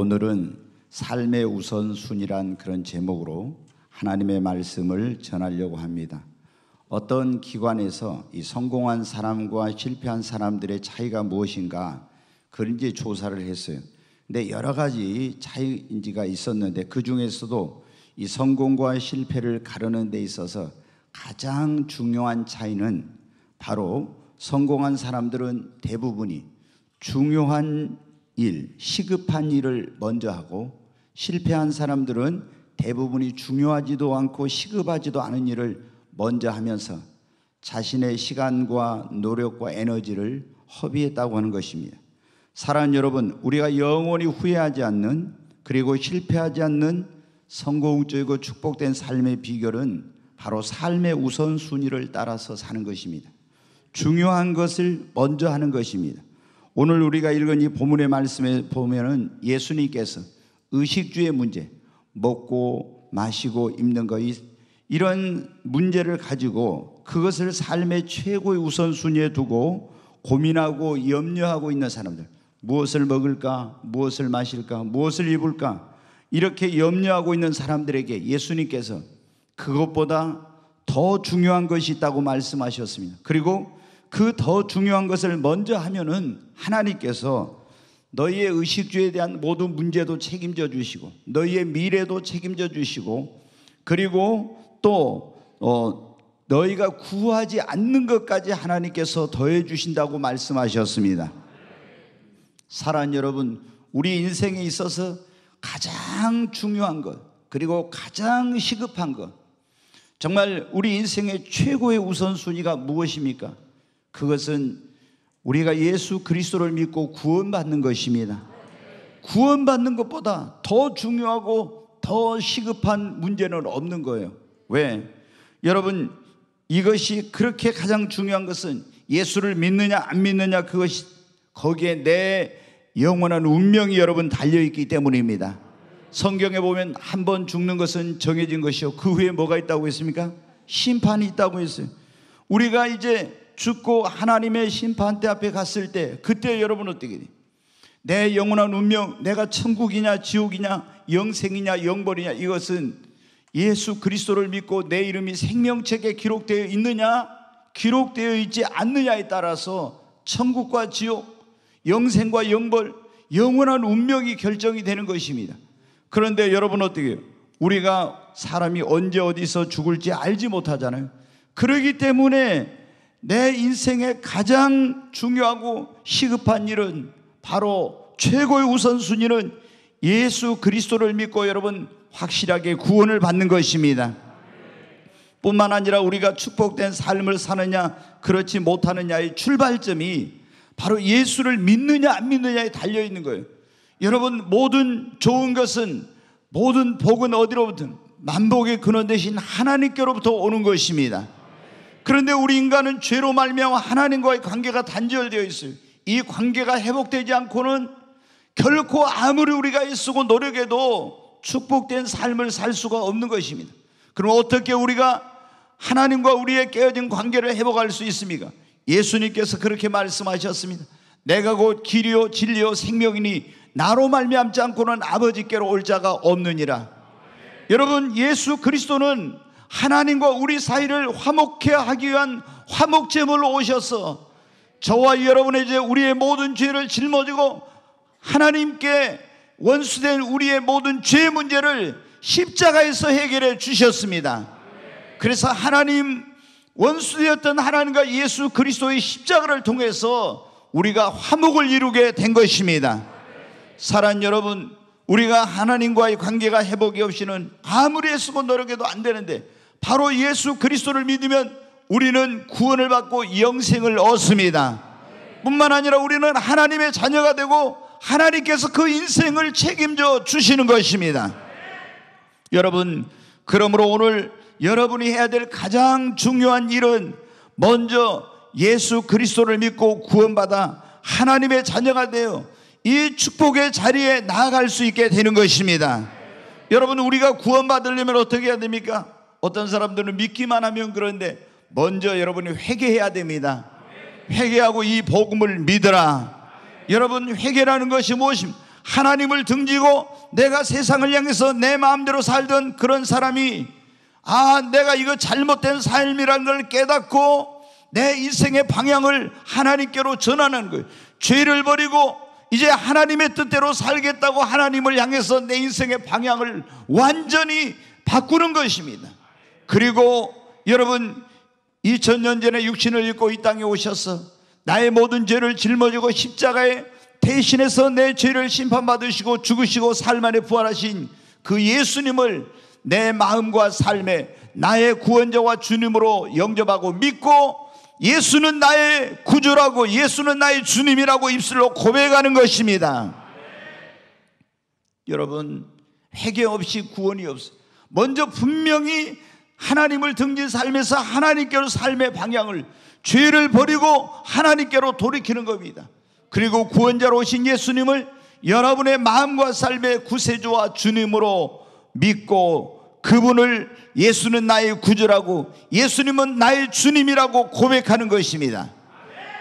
오늘은 삶의 우선순위란 그런 제목으로 하나님의 말씀을 전하려고 합니다. 어떤 기관에서 이 성공한 사람과 실패한 사람들의 차이가 무엇인가 그런 이제 조사를 했어요. 근데 여러 가지 차이가 있었는데 그 중에서도 이 성공과 실패를 가르는 데 있어서 가장 중요한 차이는 바로 성공한 사람들은 대부분이 중요한 일, 시급한 일을 먼저 하고, 실패한 사람들은 대부분이 중요하지도 않고 시급하지도 않은 일을 먼저 하면서 자신의 시간과 노력과 에너지를 허비했다고 하는 것입니다. 사랑하는 여러분, 우리가 영원히 후회하지 않는, 그리고 실패하지 않는 성공적이고 축복된 삶의 비결은 바로 삶의 우선순위를 따라서 사는 것입니다. 중요한 것을 먼저 하는 것입니다. 오늘 우리가 읽은 이 본문의 말씀에 보면은 예수님께서 의식주의 문제, 먹고 마시고 입는 것, 이런 문제를 가지고 그것을 삶의 최고의 우선순위에 두고 고민하고 염려하고 있는 사람들, 무엇을 먹을까, 무엇을 마실까, 무엇을 입을까, 이렇게 염려하고 있는 사람들에게 예수님께서 그것보다 더 중요한 것이 있다고 말씀하셨습니다. 그리고 그 더 중요한 것을 먼저 하면은 하나님께서 너희의 의식주에 대한 모든 문제도 책임져 주시고, 너희의 미래도 책임져 주시고, 그리고 또 너희가 구하지 않는 것까지 하나님께서 더해 주신다고 말씀하셨습니다. 사랑하는 여러분, 우리 인생에 있어서 가장 중요한 것, 그리고 가장 시급한 것, 정말 우리 인생의 최고의 우선순위가 무엇입니까? 그것은 우리가 예수 그리스도를 믿고 구원받는 것입니다. 구원받는 것보다 더 중요하고 더 시급한 문제는 없는 거예요. 왜? 여러분, 이것이 그렇게 가장 중요한 것은 예수를 믿느냐 안 믿느냐, 그것이 거기에 내 영원한 운명이 여러분 달려있기 때문입니다. 성경에 보면 한 번 죽는 것은 정해진 것이요, 그 후에 뭐가 있다고 했습니까? 심판이 있다고 했어요. 우리가 이제 죽고 하나님의 심판대 앞에 갔을 때, 그때 여러분 어떻게 돼요? 내 영원한 운명, 내가 천국이냐 지옥이냐 영생이냐 영벌이냐, 이것은 예수 그리스도를 믿고 내 이름이 생명책에 기록되어 있느냐 기록되어 있지 않느냐에 따라서 천국과 지옥, 영생과 영벌, 영원한 운명이 결정이 되는 것입니다. 그런데 여러분 어떻게 해요? 우리가 사람이 언제 어디서 죽을지 알지 못하잖아요. 그렇기 때문에 내 인생의 가장 중요하고 시급한 일은, 바로 최고의 우선순위는 예수 그리스도를 믿고 여러분 확실하게 구원을 받는 것입니다. 뿐만 아니라 우리가 축복된 삶을 사느냐 그렇지 못하느냐의 출발점이 바로 예수를 믿느냐 안 믿느냐에 달려있는 거예요. 여러분, 모든 좋은 것은, 모든 복은 어디로부터? 만복의 근원 되신 하나님께로부터 오는 것입니다. 그런데 우리 인간은 죄로 말미암아 하나님과의 관계가 단절되어 있어요. 이 관계가 회복되지 않고는 결코 아무리 우리가 애쓰고 노력해도 축복된 삶을 살 수가 없는 것입니다. 그럼 어떻게 우리가 하나님과 우리의 깨어진 관계를 회복할 수 있습니까? 예수님께서 그렇게 말씀하셨습니다. 내가 곧 길이요 진리요 생명이니 나로 말미암지 않고는 아버지께로 올 자가 없느니라. 여러분, 예수 그리스도는 하나님과 우리 사이를 화목케 하기 위한 화목제물로 오셔서 저와 여러분의 이제 우리의 모든 죄를 짊어지고 하나님께 원수된 우리의 모든 죄 문제를 십자가에서 해결해 주셨습니다. 그래서 하나님, 원수되었던 하나님과 예수 그리스도의 십자가를 통해서 우리가 화목을 이루게 된 것입니다. 사랑하는 여러분, 우리가 하나님과의 관계가 회복이 없이는 아무리 애쓰고 노력해도 안 되는데, 바로 예수 그리스도를 믿으면 우리는 구원을 받고 영생을 얻습니다. 뿐만 아니라 우리는 하나님의 자녀가 되고 하나님께서 그 인생을 책임져 주시는 것입니다. 여러분, 그러므로 오늘 여러분이 해야 될 가장 중요한 일은 먼저 예수 그리스도를 믿고 구원받아 하나님의 자녀가 되어 이 축복의 자리에 나아갈 수 있게 되는 것입니다. 여러분, 우리가 구원받으려면 어떻게 해야 됩니까? 어떤 사람들은 믿기만 하면 그런데 먼저 여러분이 회개해야 됩니다. 회개하고 이 복음을 믿으라. 여러분, 회개라는 것이 무엇입니까? 하나님을 등지고 내가 세상을 향해서 내 마음대로 살던 그런 사람이 내가 이거 잘못된 삶이라는 걸 깨닫고 내 인생의 방향을 하나님께로 전하는 거예요. 죄를 버리고 이제 하나님의 뜻대로 살겠다고 하나님을 향해서 내 인생의 방향을 완전히 바꾸는 것입니다. 그리고 여러분, 2000년 전에 육신을 입고 이 땅에 오셔서 나의 모든 죄를 짊어지고 십자가에 대신해서 내 죄를 심판받으시고 죽으시고 삶 안에 부활하신 그 예수님을 내 마음과 삶에 나의 구원자와 주님으로 영접하고 믿고 예수는 나의 구주라고, 예수는 나의 주님이라고 입술로 고백하는 것입니다. 여러분, 회개 없이 구원이 없어요. 먼저 분명히 하나님을 등진 삶에서 하나님께로 삶의 방향을, 죄를 버리고 하나님께로 돌이키는 겁니다. 그리고 구원자로 오신 예수님을 여러분의 마음과 삶의 구세주와 주님으로 믿고 그분을 예수는 나의 구주라고, 예수님은 나의 주님이라고 고백하는 것입니다.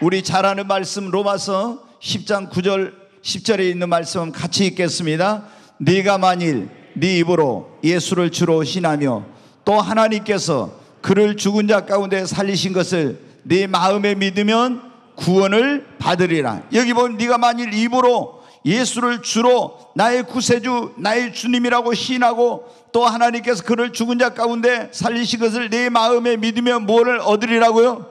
우리 잘 아는 말씀 로마서 10장 9절 10절에 있는 말씀 같이 읽겠습니다. 네가 만일 네 입으로 예수를 주로 신하며 또 하나님께서 그를 죽은 자 가운데 살리신 것을 네 마음에 믿으면 구원을 받으리라. 여기 보면 네가 만일 입으로 예수를 주로 나의 구세주, 나의 주님이라고 시인하고 또 하나님께서 그를 죽은 자 가운데 살리신 것을 내 마음에 믿으면 무엇을 얻으리라고요?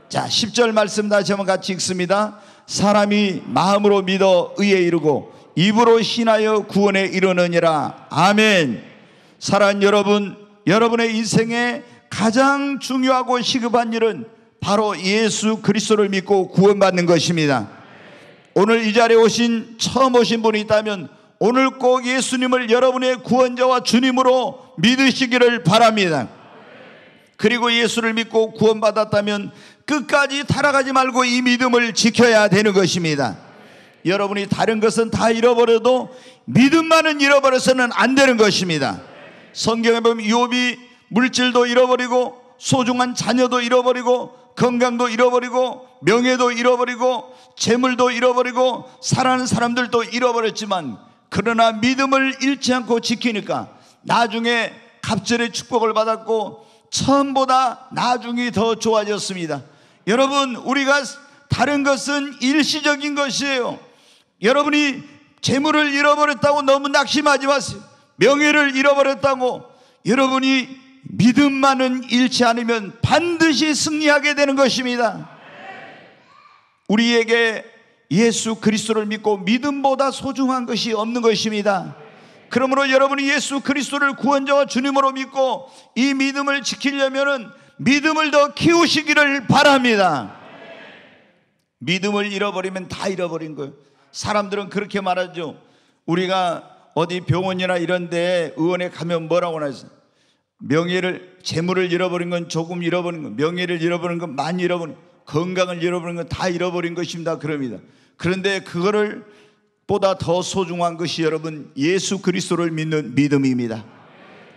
자, 10절 말씀 다시 한번 같이 읽습니다. 사람이 마음으로 믿어 의에 이르고 입으로 신하여 구원에 이르느니라. 아멘. 사랑하는 여러분, 여러분의 인생에 가장 중요하고 시급한 일은 바로 예수 그리스도를 믿고 구원받는 것입니다. 오늘 이 자리에 처음 오신 분이 있다면 오늘 꼭 예수님을 여러분의 구원자와 주님으로 믿으시기를 바랍니다. 그리고 예수를 믿고 구원받았다면 끝까지 타락하지 말고 이 믿음을 지켜야 되는 것입니다. 여러분이 다른 것은 다 잃어버려도 믿음만은 잃어버려서는 안 되는 것입니다. 성경에 보면 욥이 물질도 잃어버리고 소중한 자녀도 잃어버리고 건강도 잃어버리고 명예도 잃어버리고 재물도 잃어버리고 사랑하는 사람들도 잃어버렸지만 그러나 믿음을 잃지 않고 지키니까 나중에 갑절의 축복을 받았고 처음보다 나중이 더 좋아졌습니다. 여러분, 우리가 다른 것은 일시적인 것이에요. 여러분이 재물을 잃어버렸다고 너무 낙심하지 마세요. 명예를 잃어버렸다고 여러분이 믿음만은 잃지 않으면 반드시 승리하게 되는 것입니다. 우리에게 예수 그리스도를 믿고 믿음보다 소중한 것이 없는 것입니다. 그러므로 여러분이 예수 그리스도를 구원자와 주님으로 믿고 이 믿음을 지키려면 믿음을 더 키우시기를 바랍니다. 믿음을 잃어버리면 다 잃어버린 거예요. 사람들은 그렇게 말하죠. 우리가 어디 병원이나 이런 데 의원에 가면 뭐라고 하죠? 재물을 잃어버린 건 조금 잃어버린 건, 명예를 잃어버린 건 많이 잃어버린 건, 건강을 잃어버린 건 다 잃어버린 것입니다. 그럽니다. 그런데 그거를 보다 더 소중한 것이 여러분 예수 그리스도를 믿는 믿음입니다.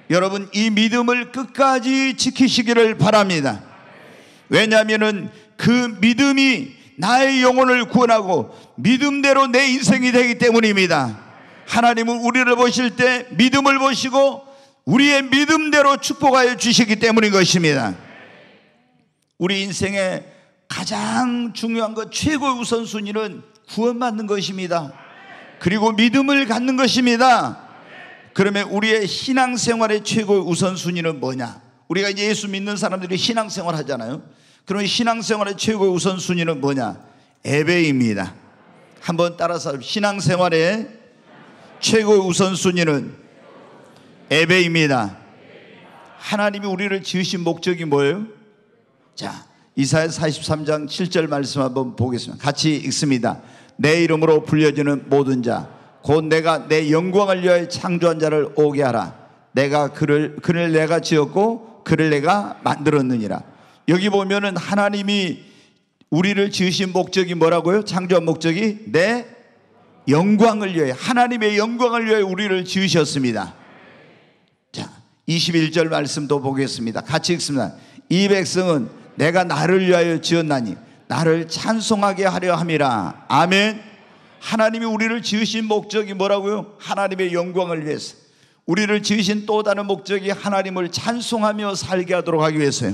여러분, 이 믿음을 끝까지 지키시기를 바랍니다. 왜냐하면 그 믿음이 나의 영혼을 구원하고 믿음대로 내 인생이 되기 때문입니다. 하나님은 우리를 보실 때 믿음을 보시고 우리의 믿음대로 축복하여 주시기 때문인 것입니다. 우리 인생의 가장 중요한 것, 최고의 우선순위는 구원받는 것입니다. 그리고 믿음을 갖는 것입니다. 그러면 우리의 신앙생활의 최고의 우선순위는 뭐냐? 우리가 이제 예수 믿는 사람들이 신앙생활 하잖아요. 그러면 신앙생활의 최고의 우선순위는 뭐냐? 예배입니다. 한번 따라서 신앙생활의 최고의 우선순위는 예배입니다. 하나님이 우리를 지으신 목적이 뭐예요? 자, 이사야 43장 7절 말씀 한번 보겠습니다. 같이 읽습니다. 내 이름으로 불려지는 모든 자 곧 내가 내 영광을 위하여 창조한 자를 오게 하라. 내가 그를 내가 지었고 그를 내가 만들었느니라. 여기 보면은 하나님이 우리를 지으신 목적이 뭐라고요? 창조한 목적이 내 영광을 위하여, 하나님의 영광을 위하여 우리를 지으셨습니다. 자, 21절 말씀도 보겠습니다. 같이 읽습니다. 이 백성은 내가 나를 위하여 지었나니 나를 찬송하게 하려 함이라. 아멘. 하나님이 우리를 지으신 목적이 뭐라고요? 하나님의 영광을 위해서. 우리를 지으신 또 다른 목적이 하나님을 찬송하며 살게 하도록 하기 위해서요.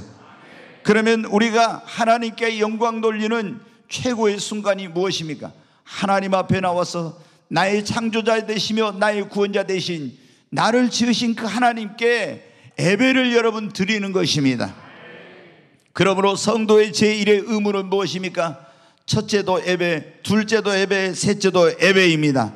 그러면 우리가 하나님께 영광 돌리는 최고의 순간이 무엇입니까? 하나님 앞에 나와서 나의 창조자 되시며 나의 구원자 되신 나를 지으신 그 하나님께 예배를 여러분 드리는 것입니다. 그러므로 성도의 제1의 의무는 무엇입니까? 첫째도 예배, 둘째도 예배, 셋째도 예배입니다.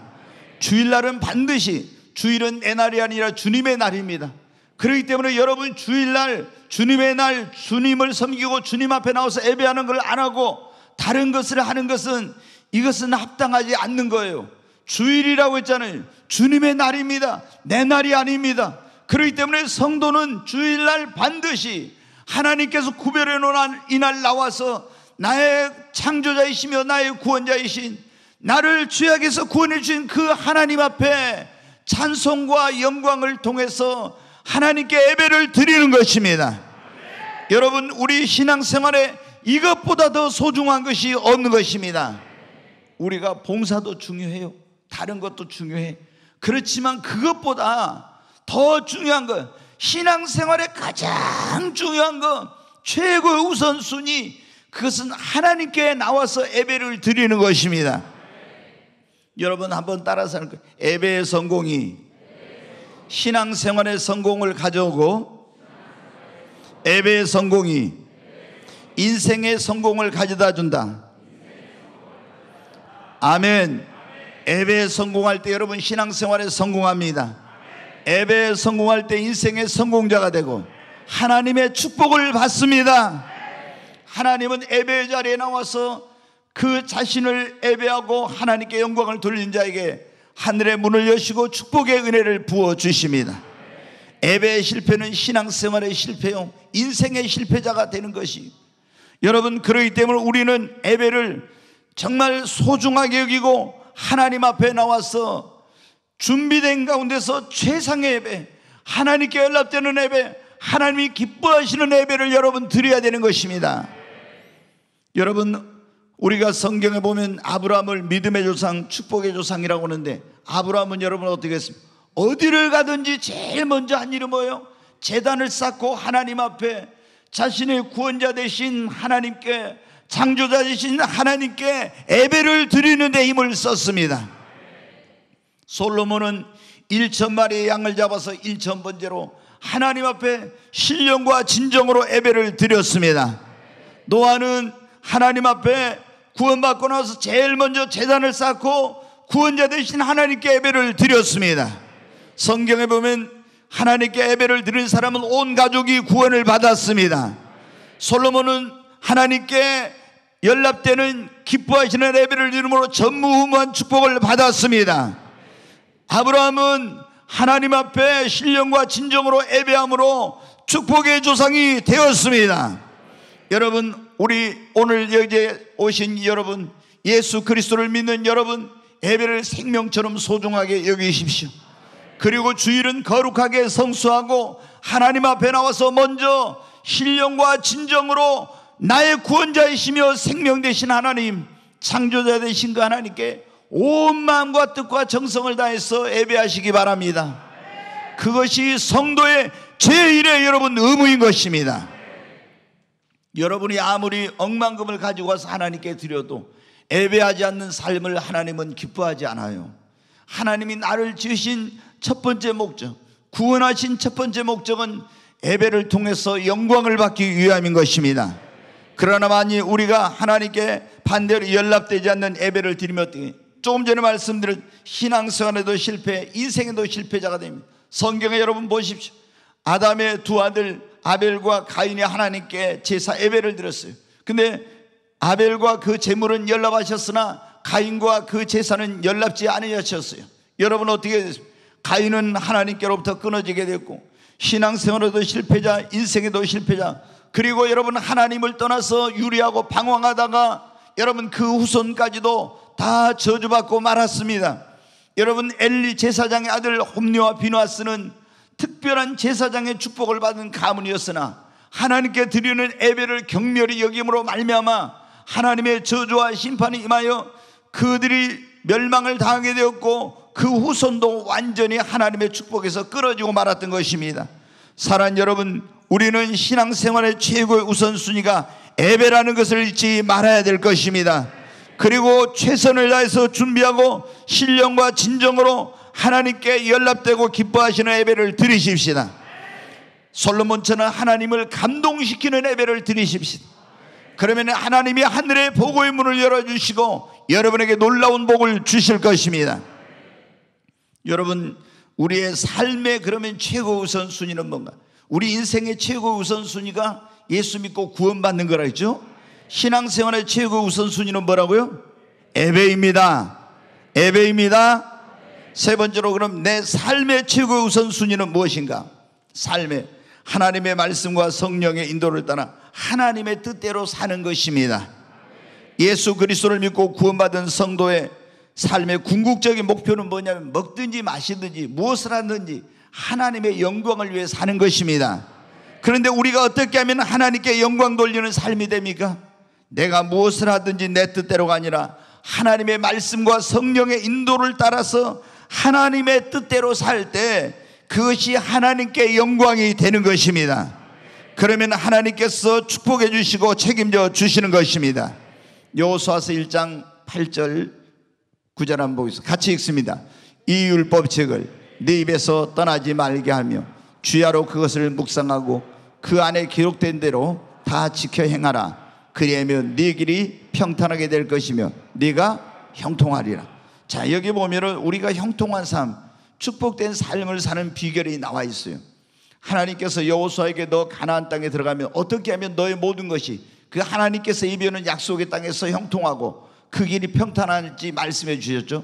주일날은 반드시, 주일은 내 날이 아니라 주님의 날입니다. 그렇기 때문에 여러분 주일날, 주님의 날, 주님을 섬기고 주님 앞에 나와서 예배하는 걸 안 하고 다른 것을 하는 것은, 이것은 합당하지 않는 거예요. 주일이라고 했잖아요. 주님의 날입니다. 내 날이 아닙니다. 그렇기 때문에 성도는 주일날 반드시 하나님께서 구별해 놓은 이날 나와서 나의 창조자이시며 나의 구원자이신, 나를 죄악에서 구원해 주신 그 하나님 앞에 찬송과 영광을 통해서 하나님께 예배를 드리는 것입니다. 여러분, 우리 신앙생활에 이것보다 더 소중한 것이 없는 것입니다. 우리가 봉사도 중요해요. 다른 것도 중요해. 그렇지만 그것보다 더 중요한 것, 신앙생활에 가장 중요한 것, 최고의 우선순위, 그것은 하나님께 나와서 예배를 드리는 것입니다. 여러분 한번 따라서 하는 거예요. 예배의 성공이 신앙생활의 성공을 가져오고, 예배의 성공이 인생의 성공을 가져다 준다. 아멘. 예배에 성공할 때 여러분 신앙생활에 성공합니다. 예배에 성공할 때 인생의 성공자가 되고 하나님의 축복을 받습니다. 하나님은 예배의 자리에 나와서 그 자신을 예배하고 하나님께 영광을 돌린 자에게 하늘의 문을 여시고 축복의 은혜를 부어주십니다. 예배의 실패는 신앙생활의 실패요, 인생의 실패자가 되는 것이. 여러분, 그렇기 때문에 우리는 예배를 정말 소중하게 여기고 하나님 앞에 나와서 준비된 가운데서 최상의 예배, 하나님께 연락되는 예배, 하나님이 기뻐하시는 예배를 여러분 드려야 되는 것입니다. 여러분, 우리가 성경에 보면 아브라함을 믿음의 조상, 축복의 조상이라고 하는데, 아브라함은 여러분 어떻게 했습니까? 어디를 가든지 제일 먼저 한 일은 뭐예요? 제단을 쌓고 하나님 앞에 자신의 구원자 되신 하나님께, 창조자 되신 하나님께 예배를 드리는 데 힘을 썼습니다. 솔로몬은 1,000마리의 양을 잡아서 1,000번째로 하나님 앞에 신령과 진정으로 예배를 드렸습니다. 노아는 하나님 앞에 구원받고 나서 제일 먼저 제단을 쌓고 구원자 되신 하나님께 예배를 드렸습니다. 성경에 보면 하나님께 예배를 드린 사람은 온 가족이 구원을 받았습니다. 솔로몬은 하나님께 연락되는 기뻐하시는 예배를 드림으로 전무후무한 축복을 받았습니다. 아브라함은 하나님 앞에 신령과 진정으로 예배함으로 축복의 조상이 되었습니다. 여러분, 우리 오늘 여기에 오신 여러분, 예수 그리스도를 믿는 여러분, 예배를 생명처럼 소중하게 여기십시오. 그리고 주일은 거룩하게 성수하고 하나님 앞에 나와서 먼저 신령과 진정으로 나의 구원자이시며 생명 되신 하나님, 창조자 되신 그 하나님께 온 마음과 뜻과 정성을 다해서 예배하시기 바랍니다. 그것이 성도의 제1의 여러분 의무인 것입니다. 여러분이 아무리 억만금을 가지고 와서 하나님께 드려도 예배하지 않는 삶을 하나님은 기뻐하지 않아요. 하나님이 나를 지으신 첫 번째 목적, 구원하신 첫 번째 목적은 예배를 통해서 영광을 받기 위함인 것입니다. 그러나 만약 우리가 하나님께 반대로 연락되지 않는 예배를 드리면 어떻게, 조금 전에 말씀드린 신앙생활에도 실패, 인생에도 실패자가 됩니다. 성경에 여러분 보십시오. 아담의 두 아들 아벨과 가인이 하나님께 제사 예배를 드렸어요. 근데 아벨과 그 제물은 연락하셨으나 가인과 그 제사는 연락지 않으셨어요. 여러분 어떻게 됐습니까? 가인은 하나님께로부터 끊어지게 됐고, 신앙생활에도 실패자, 인생에도 실패자, 그리고 여러분 하나님을 떠나서 유리하고 방황하다가 여러분 그 후손까지도 다 저주받고 말았습니다. 여러분 엘리 제사장의 아들 홈리와 비누아스는 특별한 제사장의 축복을 받은 가문이었으나 하나님께 드리는 예배를 경멸히 여김으로 말미암아 하나님의 저주와 심판이 임하여 그들이 멸망을 당하게 되었고 그 후손도 완전히 하나님의 축복에서 끊어지고 말았던 것입니다. 사랑하는 여러분, 우리는 신앙생활의 최고의 우선순위가 예배라는 것을 잊지 말아야 될 것입니다. 그리고 최선을 다해서 준비하고 신령과 진정으로 하나님께 연락되고 기뻐하시는 예배를 드리십시다. 솔로몬처럼 하나님을 감동시키는 예배를 드리십시다. 그러면 하나님이 하늘의 복의 문을 열어주시고 여러분에게 놀라운 복을 주실 것입니다. 여러분, 우리의 삶의 그러면 최고 우선순위는 뭔가? 우리 인생의 최고 우선순위가 예수 믿고 구원받는 거라 했죠. 신앙생활의 최고 우선순위는 뭐라고요? 예배입니다. 예배입니다. 세 번째로, 그럼 내 삶의 최고 우선순위는 무엇인가? 삶의 하나님의 말씀과 성령의 인도를 따라 하나님의 뜻대로 사는 것입니다. 예수 그리스도를 믿고 구원받은 성도의 삶의 궁극적인 목표는 뭐냐면 먹든지 마시든지 무엇을 하든지 하나님의 영광을 위해 사는 것입니다. 그런데 우리가 어떻게 하면 하나님께 영광 돌리는 삶이 됩니까? 내가 무엇을 하든지 내 뜻대로가 아니라 하나님의 말씀과 성령의 인도를 따라서 하나님의 뜻대로 살 때 그것이 하나님께 영광이 되는 것입니다. 그러면 하나님께서 축복해 주시고 책임져 주시는 것입니다. 여호수아서 1장 8절 9절 한번 보겠습니다. 같이 읽습니다. 이 율법책을 네 입에서 떠나지 말게 하며 주야로 그것을 묵상하고 그 안에 기록된 대로 다 지켜 행하라. 그리하면 네 길이 평탄하게 될 것이며 네가 형통하리라. 자, 여기 보면은 우리가 형통한 삶, 축복된 삶을 사는 비결이 나와 있어요. 하나님께서 여호수아에게 너 가나안 땅에 들어가면 어떻게 하면 너의 모든 것이 그 하나님께서 예비하는 약속의 땅에서 형통하고 그 길이 평탄할지 말씀해 주셨죠.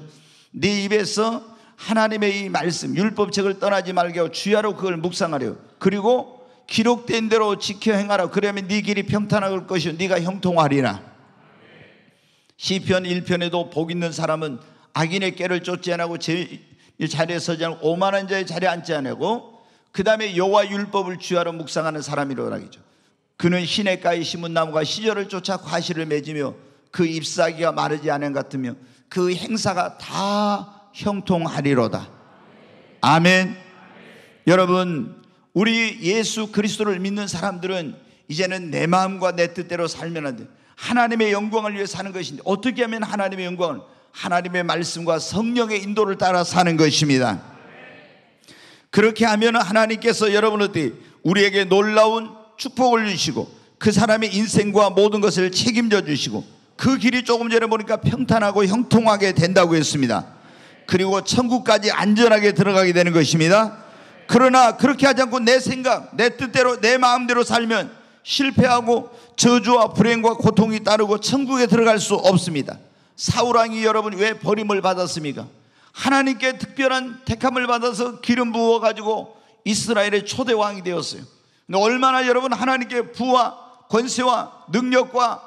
네 입에서 하나님의 이 말씀 율법책을 떠나지 말게 하고 주야로 그걸 묵상하려. 그리고 기록된 대로 지켜 행하라. 그러면 네 길이 평탄할 것이요 네가 형통하리라. 시편 1편에도 복 있는 사람은 악인의 꾀를 쫓지 않고 제 자리에 서지 않고 오만한 자의 자리에 앉지 않고 그 다음에 여호와 율법을 주야로 묵상하는 사람이라고 하죠. 그는 시냇가에 심은 나무가 시절을 쫓아 과실을 맺으며 그 잎사귀가 마르지 않은 것 같으며 그 행사가 다 형통하리로다. 아멘. 여러분, 우리 예수 그리스도를 믿는 사람들은 이제는 내 마음과 내 뜻대로 살면 안 돼. 하나님의 영광을 위해 사는 것인데 어떻게 하면 하나님의 영광을? 하나님의 말씀과 성령의 인도를 따라 사는 것입니다. 그렇게 하면 하나님께서 여러분한테 우리에게 놀라운 축복을 주시고 그 사람의 인생과 모든 것을 책임져 주시고 그 길이 조금 전에 보니까 평탄하고 형통하게 된다고 했습니다. 그리고 천국까지 안전하게 들어가게 되는 것입니다. 그러나 그렇게 하지 않고 내 생각, 내 뜻대로 내 마음대로 살면 실패하고 저주와 불행과 고통이 따르고 천국에 들어갈 수 없습니다. 사울왕이 여러분 왜 버림을 받았습니까? 하나님께 특별한 택함을 받아서 기름 부어가지고 이스라엘의 초대 왕이 되었어요. 근데 얼마나 여러분 하나님께 부와 권세와 능력과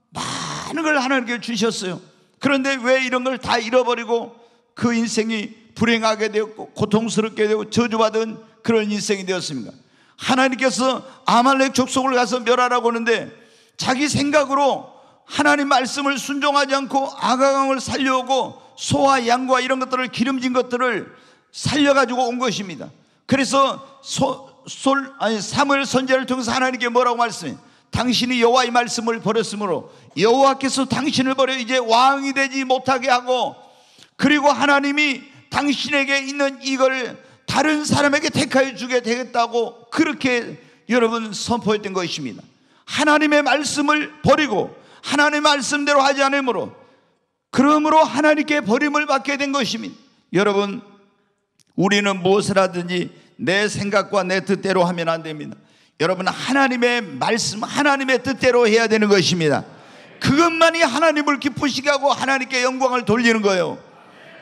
많은 걸 하나님께 주셨어요. 그런데 왜 이런 걸 다 잃어버리고 그 인생이 불행하게 되었고 고통스럽게 되고 저주받은 그런 인생이 되었습니까? 하나님께서 아말렉 족속을 가서 멸하라고 하는데 자기 생각으로 하나님 말씀을 순종하지 않고 아가강을 살려오고 소와 양과 이런 것들을 기름진 것들을 살려가지고 온 것입니다. 그래서 사무엘 선지자를 통해서 하나님께 뭐라고 말씀해요? 당신이 여호와의 말씀을 버렸으므로 여호와께서 당신을 버려 이제 왕이 되지 못하게 하고 그리고 하나님이 당신에게 있는 이걸 다른 사람에게 택하여 주게 되겠다고 그렇게 여러분 선포했던 것입니다. 하나님의 말씀을 버리고 하나님의 말씀대로 하지 않으므로 그러므로 하나님께 버림을 받게 된 것입니다. 여러분, 우리는 무엇을 하든지 내 생각과 내 뜻대로 하면 안 됩니다. 여러분, 하나님의 말씀, 하나님의 뜻대로 해야 되는 것입니다. 그것만이 하나님을 기쁘시게 하고 하나님께 영광을 돌리는 거예요.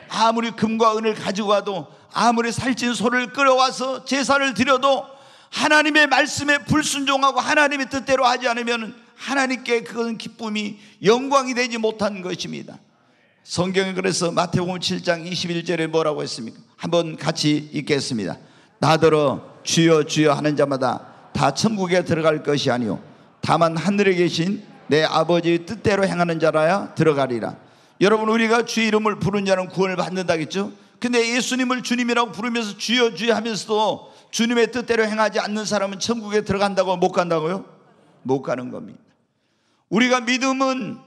아무리 금과 은을 가지고 와도 아무리 살찐 소를 끌어와서 제사를 드려도 하나님의 말씀에 불순종하고 하나님의 뜻대로 하지 않으면 하나님께 그것은 기쁨이 영광이 되지 못한 것입니다. 성경에 그래서 마태복음 7장 21절에 뭐라고 했습니까? 한번 같이 읽겠습니다. 나더러 주여 주여 하는 자마다 다 천국에 들어갈 것이 아니요 다만 하늘에 계신 내 아버지의 뜻대로 행하는 자라야 들어가리라. 여러분, 우리가 주의 이름을 부른 자는 구원을 받는다겠죠? 근데 예수님을 주님이라고 부르면서 주여 주여 하면서도 주님의 뜻대로 행하지 않는 사람은 천국에 들어간다고 못 간다고요? 못 가는 겁니다. 우리가 믿음은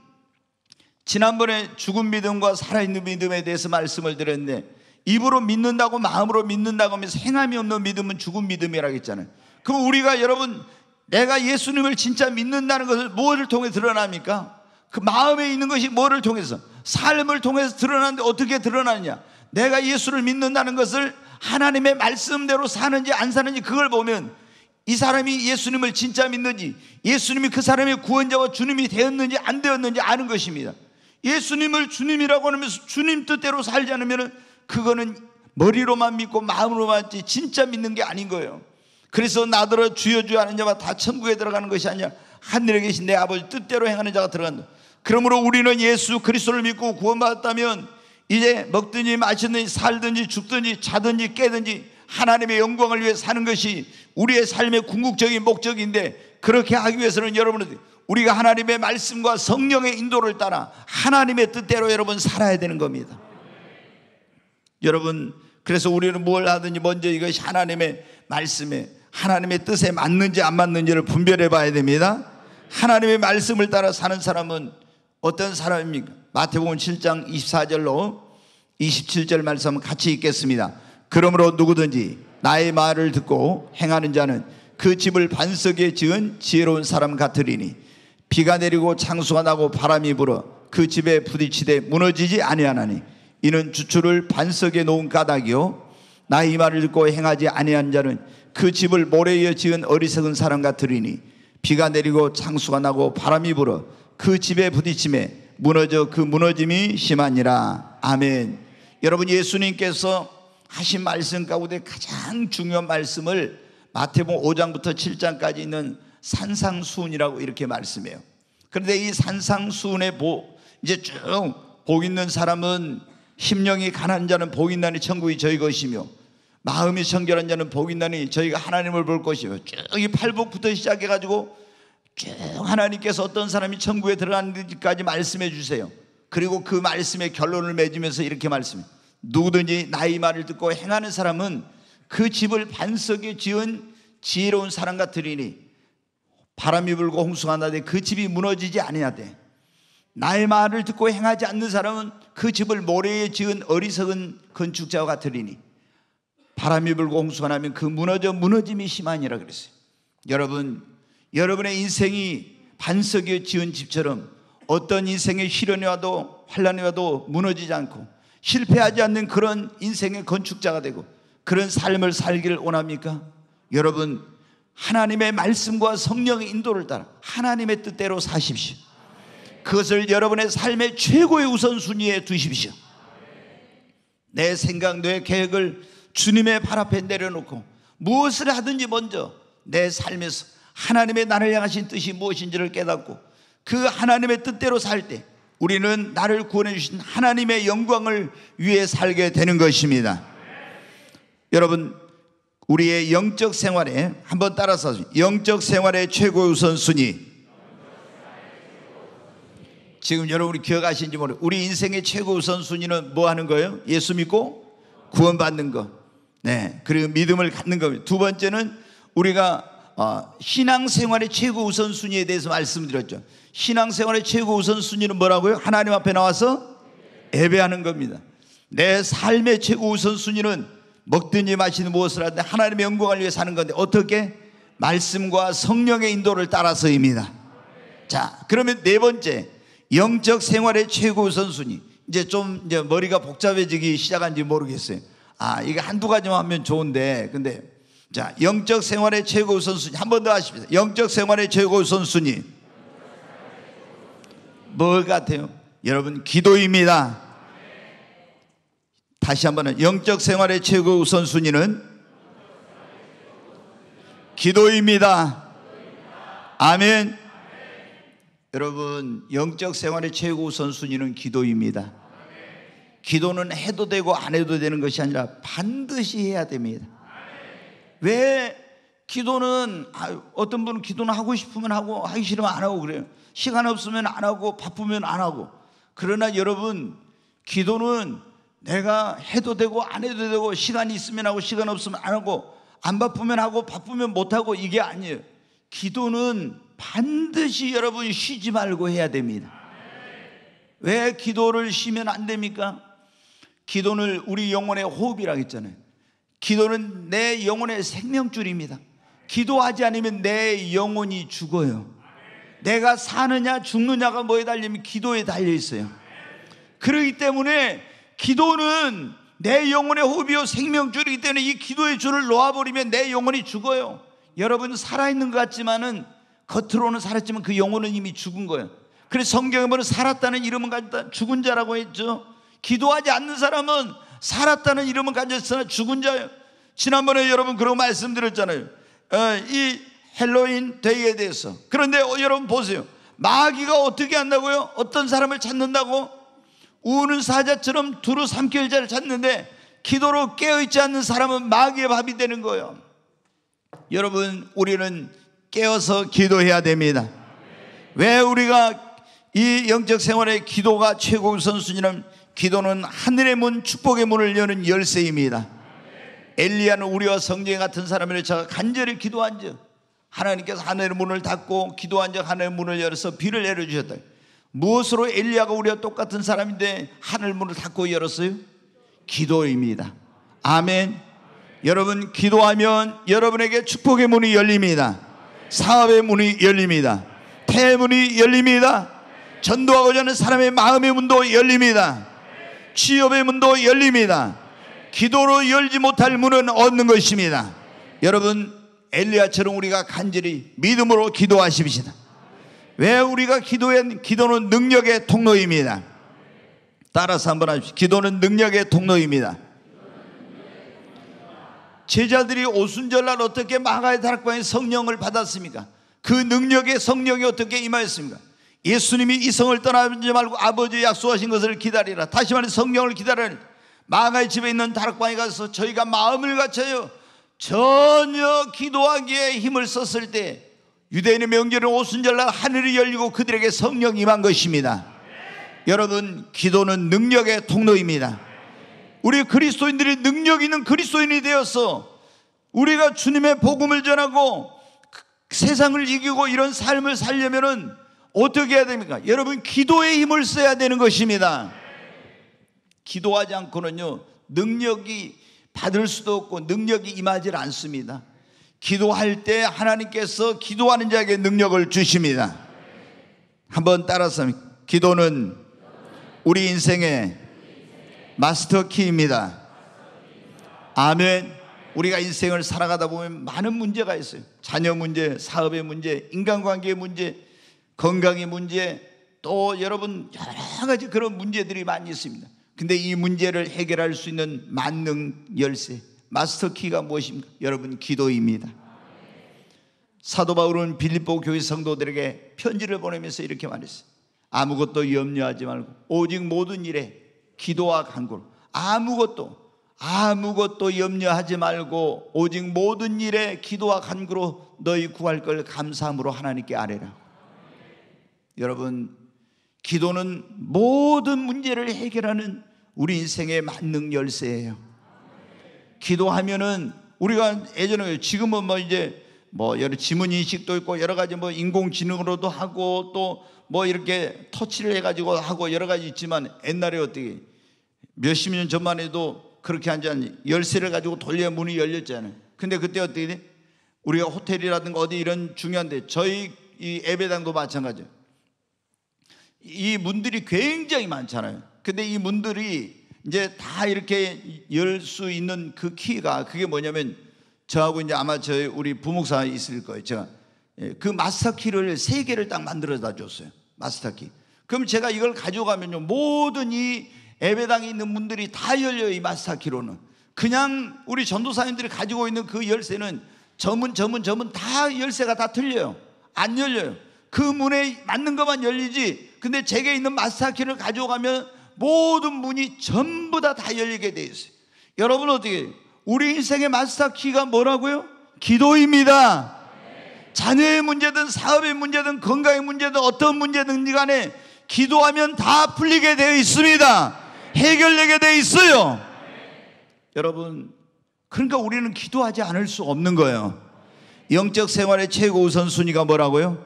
지난번에 죽은 믿음과 살아있는 믿음에 대해서 말씀을 드렸는데, 입으로 믿는다고 마음으로 믿는다고 하면서 행함이 없는 믿음은 죽은 믿음이라고 했잖아요. 그럼 우리가, 여러분, 내가 예수님을 진짜 믿는다는 것을 무엇을 통해 드러납니까? 그 마음에 있는 것이 뭐를 통해서? 삶을 통해서 드러나는데 어떻게 드러나느냐? 내가 예수를 믿는다는 것을 하나님의 말씀대로 사는지 안 사는지 그걸 보면 이 사람이 예수님을 진짜 믿는지, 예수님이 그 사람의 구원자와 주님이 되었는지 안 되었는지 아는 것입니다. 예수님을 주님이라고 하면서 주님 뜻대로 살지 않으면 그거는 머리로만 믿고 마음으로만 믿지 진짜 믿는 게 아닌 거예요. 그래서 나더러 주여 주여 하는 자마다 다 천국에 들어가는 것이 아니라 하늘에 계신 내 아버지 뜻대로 행하는 자가 들어간다. 그러므로 우리는 예수 그리스도를 믿고 구원받았다면 이제 먹든지 마시든지 살든지 죽든지 자든지 깨든지 하나님의 영광을 위해 사는 것이 우리의 삶의 궁극적인 목적인데, 그렇게 하기 위해서는 여러분은 우리가 하나님의 말씀과 성령의 인도를 따라 하나님의 뜻대로 여러분 살아야 되는 겁니다. 여러분, 그래서 우리는 뭘 하든지 먼저 이것이 하나님의 말씀에 하나님의 뜻에 맞는지 안 맞는지를 분별해 봐야 됩니다. 하나님의 말씀을 따라 사는 사람은 어떤 사람입니까? 마태복음 7장 24절로 27절 말씀 같이 읽겠습니다. 그러므로 누구든지 나의 말을 듣고 행하는 자는 그 집을 반석에 지은 지혜로운 사람 같으리니 비가 내리고 창수가 나고 바람이 불어 그 집에 부딪히되 무너지지 아니하나니 이는 주추를 반석에 놓은 까닭이요 나의 말을 듣고 행하지 아니한 자는 그 집을 모래 위에 지은 어리석은 사람 같으리니 비가 내리고 창수가 나고 바람이 불어 그 집에 부딪힘에 무너져 그 무너짐이 심하니라. 아멘. 여러분, 예수님께서 하신 말씀 가운데 가장 중요한 말씀을 마태복음 5장부터 7장까지 있는 산상수훈이라고 이렇게 말씀해요. 그런데 이 산상수훈의 이제 쭉 복 있는 사람은 심령이 가난한 자는 복 있나니 천국이 저희 것이며 마음이 청결한 자는 복 있나니 저희가 하나님을 볼 것이며, 쭉 이 팔복부터 시작해가지고 쭉 하나님께서 어떤 사람이 천국에 들어가는지까지 말씀해 주세요. 그리고 그 말씀의 결론을 맺으면서 이렇게 말씀해요. 누구든지 나의 말을 듣고 행하는 사람은 그 집을 반석에 지은 지혜로운 사람 같으리니 바람이 불고 홍수가 나되 그 집이 무너지지 아니하되 나의 말을 듣고 행하지 않는 사람은 그 집을 모래에 지은 어리석은 건축자와 같으리니 바람이 불고 홍수가 나면 그 무너짐이 심하니라 그랬어요. 여러분, 여러분의 인생이 반석에 지은 집처럼 어떤 인생의 시련이 와도 환난이 와도 무너지지 않고 실패하지 않는 그런 인생의 건축자가 되고 그런 삶을 살기를 원합니까? 여러분, 하나님의 말씀과 성령의 인도를 따라 하나님의 뜻대로 사십시오. 그것을 여러분의 삶의 최고의 우선순위에 두십시오. 내 생각, 내 계획을 주님의 발 앞에 내려놓고 무엇을 하든지 먼저 내 삶에서 하나님의 나를 향하신 뜻이 무엇인지를 깨닫고 그 하나님의 뜻대로 살 때 우리는 나를 구원해 주신 하나님의 영광을 위해 살게 되는 것입니다. 여러분, 우리의 영적 생활에 한번 따라서 영적 생활의 최고의 우선순위, 지금 여러분이 기억하시는지 모르겠어요. 우리 인생의 최고 우선순위는 뭐 하는 거예요? 예수 믿고 구원받는 거. 네, 그리고 믿음을 갖는 겁니다. 두 번째는 우리가 신앙생활의 최고 우선순위에 대해서 말씀드렸죠. 신앙생활의 최고 우선순위는 뭐라고요? 하나님 앞에 나와서 예배하는 겁니다. 내 삶의 최고 우선순위는 먹든지 마시든 무엇을 하든 하나님의 영광을 위해 사는 건데 어떻게? 말씀과 성령의 인도를 따라서입니다. 자, 그러면 네 번째, 영적 생활의 최고 우선순위. 이제 머리가 복잡해지기 시작한지 모르겠어요. 이게 한두 가지만 하면 좋은데, 근데 자, 영적 생활의 최고 우선순위 한 번 더 하십시오. 영적 생활의 최고 우선순위 뭐 같아요? 여러분, 기도입니다. 다시 한번, 영적 생활의 최고 우선순위는 기도입니다. 아멘. 여러분, 영적 생활의 최고 우선순위는 기도입니다. 기도는 해도 되고 안 해도 되는 것이 아니라 반드시 해야 됩니다. 왜 기도는 어떤 분은 기도는 하고 싶으면 하고 하기 싫으면 안 하고 그래요. 시간 없으면 안 하고 바쁘면 안 하고. 그러나 여러분, 기도는 내가 해도 되고 안 해도 되고, 시간이 있으면 하고 시간 없으면 안 하고, 안 바쁘면 하고 바쁘면 못 하고, 이게 아니에요. 기도는 반드시 여러분 쉬지 말고 해야 됩니다. 왜 기도를 쉬면 안 됩니까? 기도는 우리 영혼의 호흡이라고 했잖아요. 기도는 내 영혼의 생명줄입니다. 기도하지 않으면 내 영혼이 죽어요. 내가 사느냐 죽느냐가 뭐에 달리면 기도에 달려 있어요. 그렇기 때문에 기도는 내 영혼의 호흡이요 생명줄이기 때문에 이 기도의 줄을 놓아버리면 내 영혼이 죽어요. 여러분, 살아있는 것 같지만은, 겉으로는 살았지만 그 영혼은 이미 죽은 거예요. 그래서 성경에 보면 살았다는 이름은 가졌다, 죽은 자라고 했죠. 기도하지 않는 사람은 살았다는 이름은 가졌으나 죽은 자예요. 지난번에 여러분 그런 말씀드렸잖아요. 이 헬로윈 데이에 대해서. 그런데 여러분 보세요. 마귀가 어떻게 한다고요? 어떤 사람을 찾는다고? 우는 사자처럼 두루 삼킬 자를 찾는데, 기도로 깨어있지 않는 사람은 마귀의 밥이 되는 거예요. 여러분, 우리는 깨어서 기도해야 됩니다. 왜 우리가 이 영적 생활의 기도가 최고 우선순위냐면, 기도는 하늘의 문, 축복의 문을 여는 열쇠입니다. 엘리야는 우리와 성경에 같은 사람이라 제가 간절히 기도한 적, 하나님께서 하늘의 문을 닫고 기도한 적 하늘의 문을 열어서 비를 내려주셨다. 무엇으로 엘리야가 우리와 똑같은 사람인데 하늘 문을 닫고 열었어요? 기도입니다. 아멘. 여러분, 기도하면 여러분에게 축복의 문이 열립니다. 사업의 문이 열립니다. 태문이 열립니다. 전도하고자 하는 사람의 마음의 문도 열립니다. 취업의 문도 열립니다. 기도로 열지 못할 문은 없는 것입니다. 여러분, 엘리야처럼 우리가 간절히 믿음으로 기도하십시다. 왜 우리가 기도는 능력의 통로입니다. 따라서 한번 하십시오. 기도는 능력의 통로입니다. 제자들이 오순절날 어떻게 마가의 다락방에 성령을 받았습니까? 그 능력의 성령이 어떻게 임하였습니까? 예수님이 이 성을 떠나지 말고 아버지 약속하신 것을 기다리라. 다시 말해 성령을 기다리라. 마가의 집에 있는 다락방에 가서 저희가 마음을 갖춰요 전혀 기도하기에 힘을 썼을 때, 유대인의 명절은 오순절날 하늘이 열리고 그들에게 성령이 임한 것입니다. 여러분, 기도는 능력의 통로입니다. 우리 그리스도인들이 능력 있는 그리스도인이 되어서 우리가 주님의 복음을 전하고 세상을 이기고 이런 삶을 살려면은 어떻게 해야 됩니까? 여러분, 기도의 힘을 써야 되는 것입니다. 기도하지 않고는요, 능력이 받을 수도 없고 능력이 임하지 않습니다. 기도할 때 하나님께서 기도하는 자에게 능력을 주십니다. 한번 따라서, 기도는 우리 인생의 마스터 키입니다. 아멘. 우리가 인생을 살아가다 보면 많은 문제가 있어요. 자녀 문제, 사업의 문제, 인간관계의 문제, 건강의 문제, 또 여러분 여러 가지 그런 문제들이 많이 있습니다. 근데 이 문제를 해결할 수 있는 만능 열쇠, 마스터 키가 무엇입니까? 여러분, 기도입니다. 사도 바울은 빌립보 교회 성도들에게 편지를 보내면서 이렇게 말했어요. 아무것도 염려하지 말고 오직 모든 일에 기도와 간구로, 아무것도 염려하지 말고 오직 모든 일에 기도와 간구로 너희 구할 걸 감사함으로 하나님께 아뢰라. 여러분, 기도는 모든 문제를 해결하는 우리 인생의 만능 열쇠예요. 기도하면은 우리가 예전에, 지금은 여러 지문 인식도 있고 여러 가지 인공지능으로도 하고 또 이렇게 터치를 해가지고 하고 여러 가지 있지만, 옛날에 어떻게 몇십 년 전만 해도 그렇게 하지 않니? 열쇠를 가지고 돌려야 문이 열렸잖아요. 근데 그때 어떻게 돼? 우리가 호텔이라든가 어디 이런 중요한데, 저희 이 예배당도 마찬가지예요. 이 문들이 굉장히 많잖아요. 근데 이 문들이 이제 다 이렇게 열 수 있는 그 키가, 그게 뭐냐면, 저하고 이제 아마 우리 부목사 있을 거예요. 제가 그 마스터 키를 3개를 딱 만들어다 줬어요. 마스터 키. 그럼 제가 이걸 가져가면요, 모든 이 예배당에 있는 문들이 다 열려요. 이 마스터 키로는. 그냥 우리 전도사님들이 가지고 있는 그 열쇠는 저문 다 열쇠가 다 틀려요. 안 열려요. 그 문에 맞는 것만 열리지. 근데 제게 있는 마스터 키를 가져가면 모든 문이 전부 다 열리게 돼 있어요. 여러분, 어떻게 해요? 우리 인생의 마스터 키가 뭐라고요? 기도입니다. 자녀의 문제든 사업의 문제든 건강의 문제든 어떤 문제든 간에 기도하면 다 풀리게 되어 있습니다. 해결되게 되어 있어요. 여러분, 그러니까 우리는 기도하지 않을 수 없는 거예요. 영적 생활의 최고 우선순위가 뭐라고요?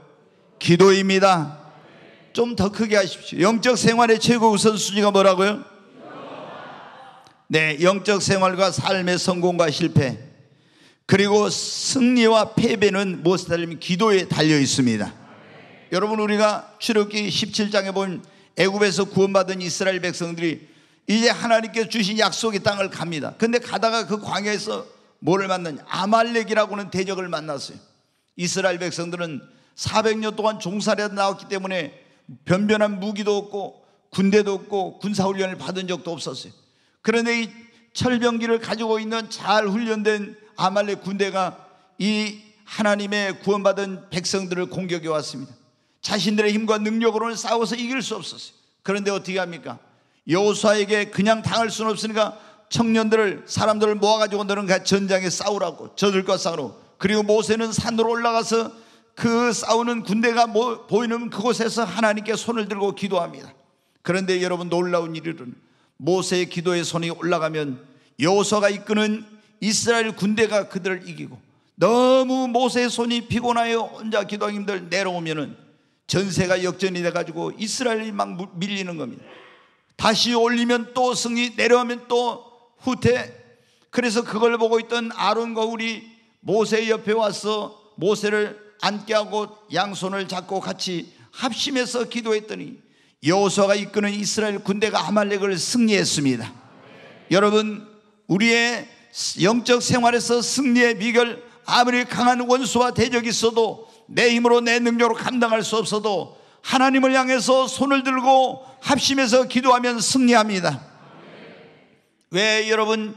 기도입니다. 좀 더 크게 하십시오. 영적 생활의 최고 우선순위가 뭐라고요? 네, 영적 생활과 삶의 성공과 실패, 그리고 승리와 패배는 무엇에 달리면 기도에 달려 있습니다. 여러분, 우리가 출애굽기 17장에 보면 애굽에서 구원받은 이스라엘 백성들이 이제 하나님께서 주신 약속의 땅을 갑니다. 근데 가다가 그 광야에서 뭐를 만나냐? 아말렉이라고 하는 대적을 만났어요. 이스라엘 백성들은 400년 동안 종살이하다 나왔기 때문에 변변한 무기도 없고 군대도 없고 군사훈련을 받은 적도 없었어요. 그런데 이 철병기를 가지고 있는 잘 훈련된 아말렉 군대가 이 하나님의 구원받은 백성들을 공격해 왔습니다. 자신들의 힘과 능력으로는 싸워서 이길 수 없었어요. 그런데 어떻게 합니까? 여호수아에게 그냥 당할 수는 없으니까 청년들을, 사람들을 모아가지고 너는 전장에 싸우라고, 저들과 싸우라고. 그리고 모세는 산으로 올라가서 그 싸우는 군대가 보이는 그곳에서 하나님께 손을 들고 기도합니다. 그런데 여러분, 놀라운 일은 모세의 기도의 손이 올라가면 여호수아가 이끄는 이스라엘 군대가 그들을 이기고, 너무 모세의 손이 피곤하여 혼자 기도하기 힘들 내려오면은 전세가 역전이 돼가지고 이스라엘이 막 밀리는 겁니다. 다시 올리면 또 승리, 내려오면 또 후퇴. 그래서 그걸 보고 있던 아론과 훌이 모세 옆에 와서 모세를 앉게 하고 양손을 잡고 같이 합심해서 기도했더니 여호수아가 이끄는 이스라엘 군대가 아말렉을 승리했습니다. 여러분, 우리의 영적 생활에서 승리의 비결, 아무리 강한 원수와 대적이 있어도 내 힘으로 내 능력으로 감당할 수 없어도 하나님을 향해서 손을 들고 합심해서 기도하면 승리합니다. 왜 여러분,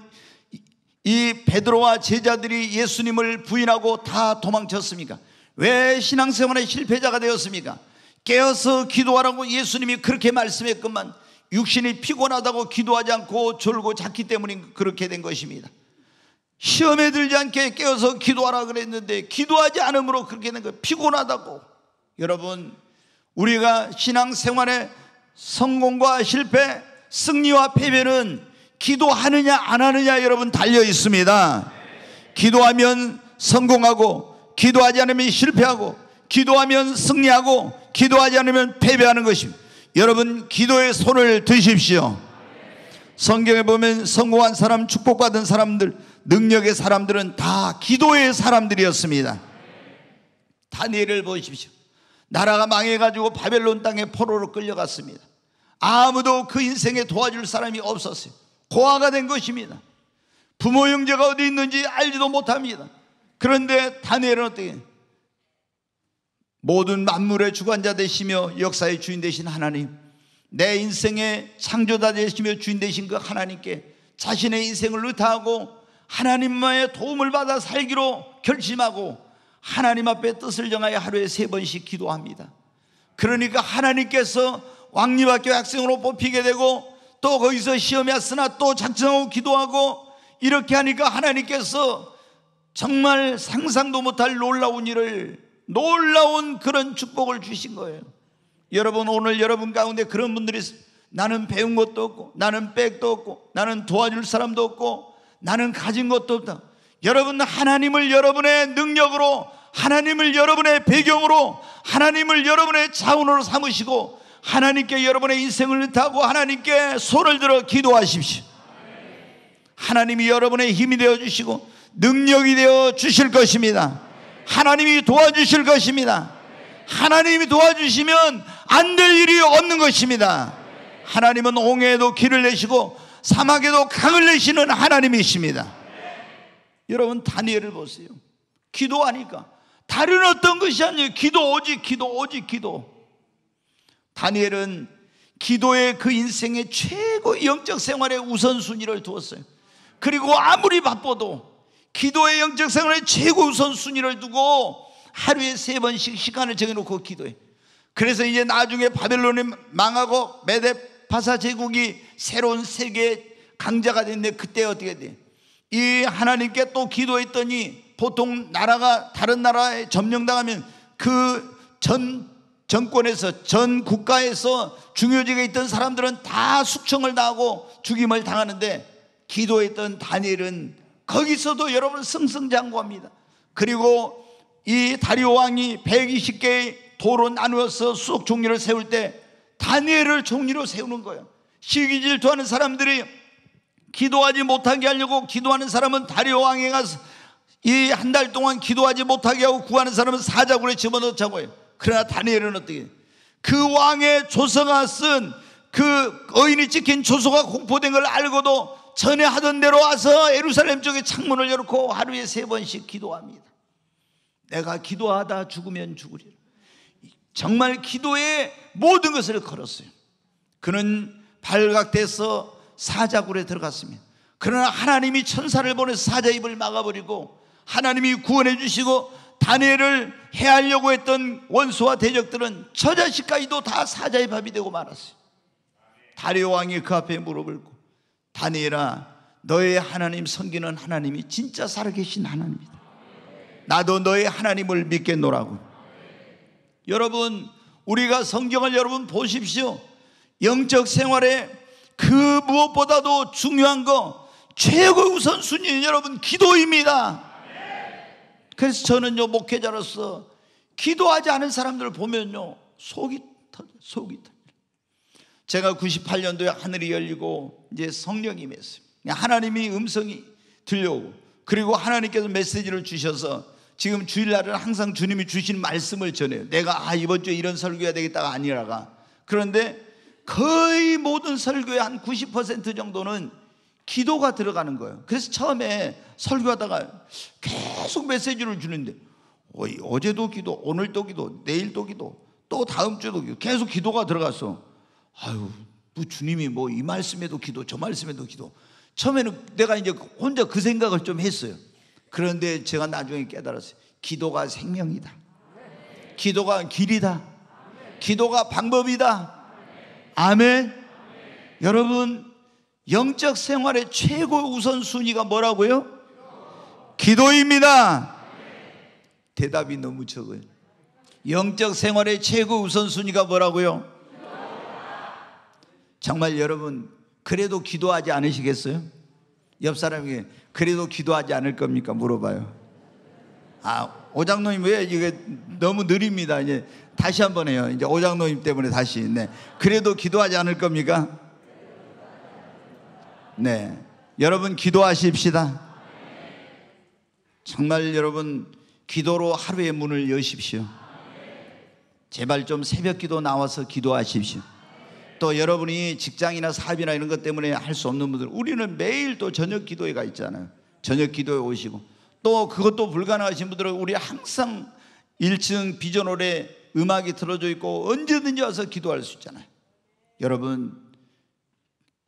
이 베드로와 제자들이 예수님을 부인하고 다 도망쳤습니까? 왜 신앙생활의 실패자가 되었습니까? 깨어서 기도하라고 예수님이 그렇게 말씀했건만 육신이 피곤하다고 기도하지 않고 졸고 잤기 때문에 그렇게 된 것입니다. 시험에 들지 않게 깨어서 기도하라 그랬는데 기도하지 않으므로 그렇게 된 거예요. 피곤하다고. 여러분, 우리가 신앙생활의 성공과 실패, 승리와 패배는 기도하느냐 안 하느냐 여러분 달려 있습니다. 기도하면 성공하고, 기도하지 않으면 실패하고, 기도하면 승리하고, 기도하지 않으면 패배하는 것입니다. 여러분, 기도에 손을 드십시오. 성경에 보면 성공한 사람, 축복받은 사람들, 능력의 사람들은 다 기도의 사람들이었습니다. 다니엘을 보십시오. 나라가 망해가지고 바벨론 땅에 포로로 끌려갔습니다. 아무도 그 인생에 도와줄 사람이 없었어요. 고아가 된 것입니다. 부모 형제가 어디 있는지 알지도 못합니다. 그런데 다니엘은 어떻게? 모든 만물의 주관자 되시며 역사의 주인 되신 하나님, 내 인생의 창조자 되시며 주인 되신 그 하나님께 자신의 인생을 의탁하고 하나님만의 도움을 받아 살기로 결심하고 하나님 앞에 뜻을 정하여 하루에 3번씩 기도합니다. 그러니까 하나님께서 왕립학교 학생으로 뽑히게 되고, 또 거기서 시험에 왔으나 또 작정하고 기도하고, 이렇게 하니까 하나님께서 정말 상상도 못할 놀라운 일을, 놀라운 그런 축복을 주신 거예요. 여러분, 오늘 여러분 가운데 그런 분들이 있어요. 나는 배운 것도 없고, 나는 백도 없고, 나는 도와줄 사람도 없고, 나는 가진 것도 없다. 여러분, 하나님을 여러분의 능력으로, 하나님을 여러분의 배경으로, 하나님을 여러분의 자원으로 삼으시고 하나님께 여러분의 인생을 의탁하고 하나님께 손을 들어 기도하십시오. 하나님이 여러분의 힘이 되어 주시고 능력이 되어 주실 것입니다. 하나님이 도와주실 것입니다. 하나님이 도와주시면 안 될 일이 없는 것입니다. 하나님은 홍해에도 길을 내시고 사막에도 강을 내시는 하나님이십니다. 여러분, 다니엘을 보세요. 기도하니까 다른 어떤 것이 아니에요. 기도, 오직 기도, 오직 기도. 다니엘은 기도에 그 인생의 최고 영적 생활의 우선순위를 두었어요. 그리고 아무리 바빠도 기도의 영적 생활의 최고 우선순위를 두고 하루에 3번씩 시간을 정해놓고 기도해. 그래서 이제 나중에 바벨론이 망하고 메데파사 제국이 새로운 세계의 강자가 됐는데, 그때 어떻게 돼? 이 하나님께 또 기도했더니, 보통 나라가 다른 나라에 점령당하면 그 전 정권에서, 전 국가에서 중요직에 있던 사람들은 다 숙청을 당하고 죽임을 당하는데 기도했던 다니엘은 거기서도 여러분 승승장구합니다. 그리고 이 다리오 왕이 120개의 도로 나누어서 수석 종리를 세울 때 다니엘을 종리로 세우는 거예요. 시기 질투하는 사람들이 기도하지 못하게 하려고 기도하는 사람은 다리오 왕에 가서 이 한 달 동안 기도하지 못하게 하고 구하는 사람은 사자굴에 집어넣자고 해요. 그러나 다니엘은 어떻게, 그 왕의 조서가 쓴 그 의인이 찍힌 조서가 공포된 걸 알고도 전에 하던 대로 와서 예루살렘 쪽에 창문을 열고 하루에 3번씩 기도합니다. 내가 기도하다 죽으면 죽으리라. 정말 기도에 모든 것을 걸었어요. 그는 발각돼서 사자굴에 들어갔습니다. 그러나 하나님이 천사를 보내서 사자 입을 막아버리고 하나님이 구원해 주시고 다니엘을 해하려고 했던 원수와 대적들은 저 자식까지도 다 사자의 밥이 되고 말았어요. 다리오 왕이 그 앞에 무릎을 꿇고 다니엘아, 너의 하나님 섬기는 하나님이 진짜 살아계신 하나님이다. 나도 너의 하나님을 믿겠노라고. 여러분, 우리가 성경을 여러분 보십시오. 영적 생활에 그 무엇보다도 중요한 거, 최고의 우선순위는 여러분 기도입니다. 그래서 저는요, 목회자로서 기도하지 않은 사람들을 보면요, 속이 터져요. 제가 98년도에 하늘이 열리고 이제 성령이 임했어요. 하나님이 음성이 들려오고, 그리고 하나님께서 메시지를 주셔서 지금 주일날은 항상 주님이 주신 말씀을 전해요. 내가 이번 주에 이런 설교해야 되겠다가 아니라가. 그런데 거의 모든 설교의 한 90% 정도는 기도가 들어가는 거예요. 그래서 처음에 설교하다가 계속 메시지를 주는데 어제도 기도, 오늘도 기도, 내일도 기도, 또 다음 주도 기도, 계속 기도가 들어갔어. 아유, 뭐 주님이 뭐 이 말씀에도 기도, 저 말씀에도 기도. 처음에는 내가 이제 혼자 그 생각을 좀 했어요. 그런데 제가 나중에 깨달았어요. 기도가 생명이다. 기도가 길이다. 기도가 방법이다. 아멘. 여러분, 영적 생활의 최고 우선순위가 뭐라고요? 기도입니다. 대답이 너무 적어요. 영적 생활의 최고 우선순위가 뭐라고요? 정말 여러분, 그래도 기도하지 않으시겠어요? 옆 사람에게 그래도 기도하지 않을 겁니까? 물어봐요. 오장로님 왜 이게 너무 느립니다. 이제 다시 한번 해요. 이제 오장로님 때문에 다시. 네. 그래도 기도하지 않을 겁니까? 네. 여러분 기도하십시다. 정말 여러분 기도로 하루의 문을 여십시오. 제발 좀 새벽 기도 나와서 기도하십시오. 또 여러분이 직장이나 사업이나 이런 것 때문에 할 수 없는 분들, 우리는 매일 또 저녁 기도회가 있잖아요. 저녁 기도회 오시고, 또 그것도 불가능하신 분들은 우리 항상 1층 비전홀에 음악이 틀어져 있고 언제든지 와서 기도할 수 있잖아요. 여러분,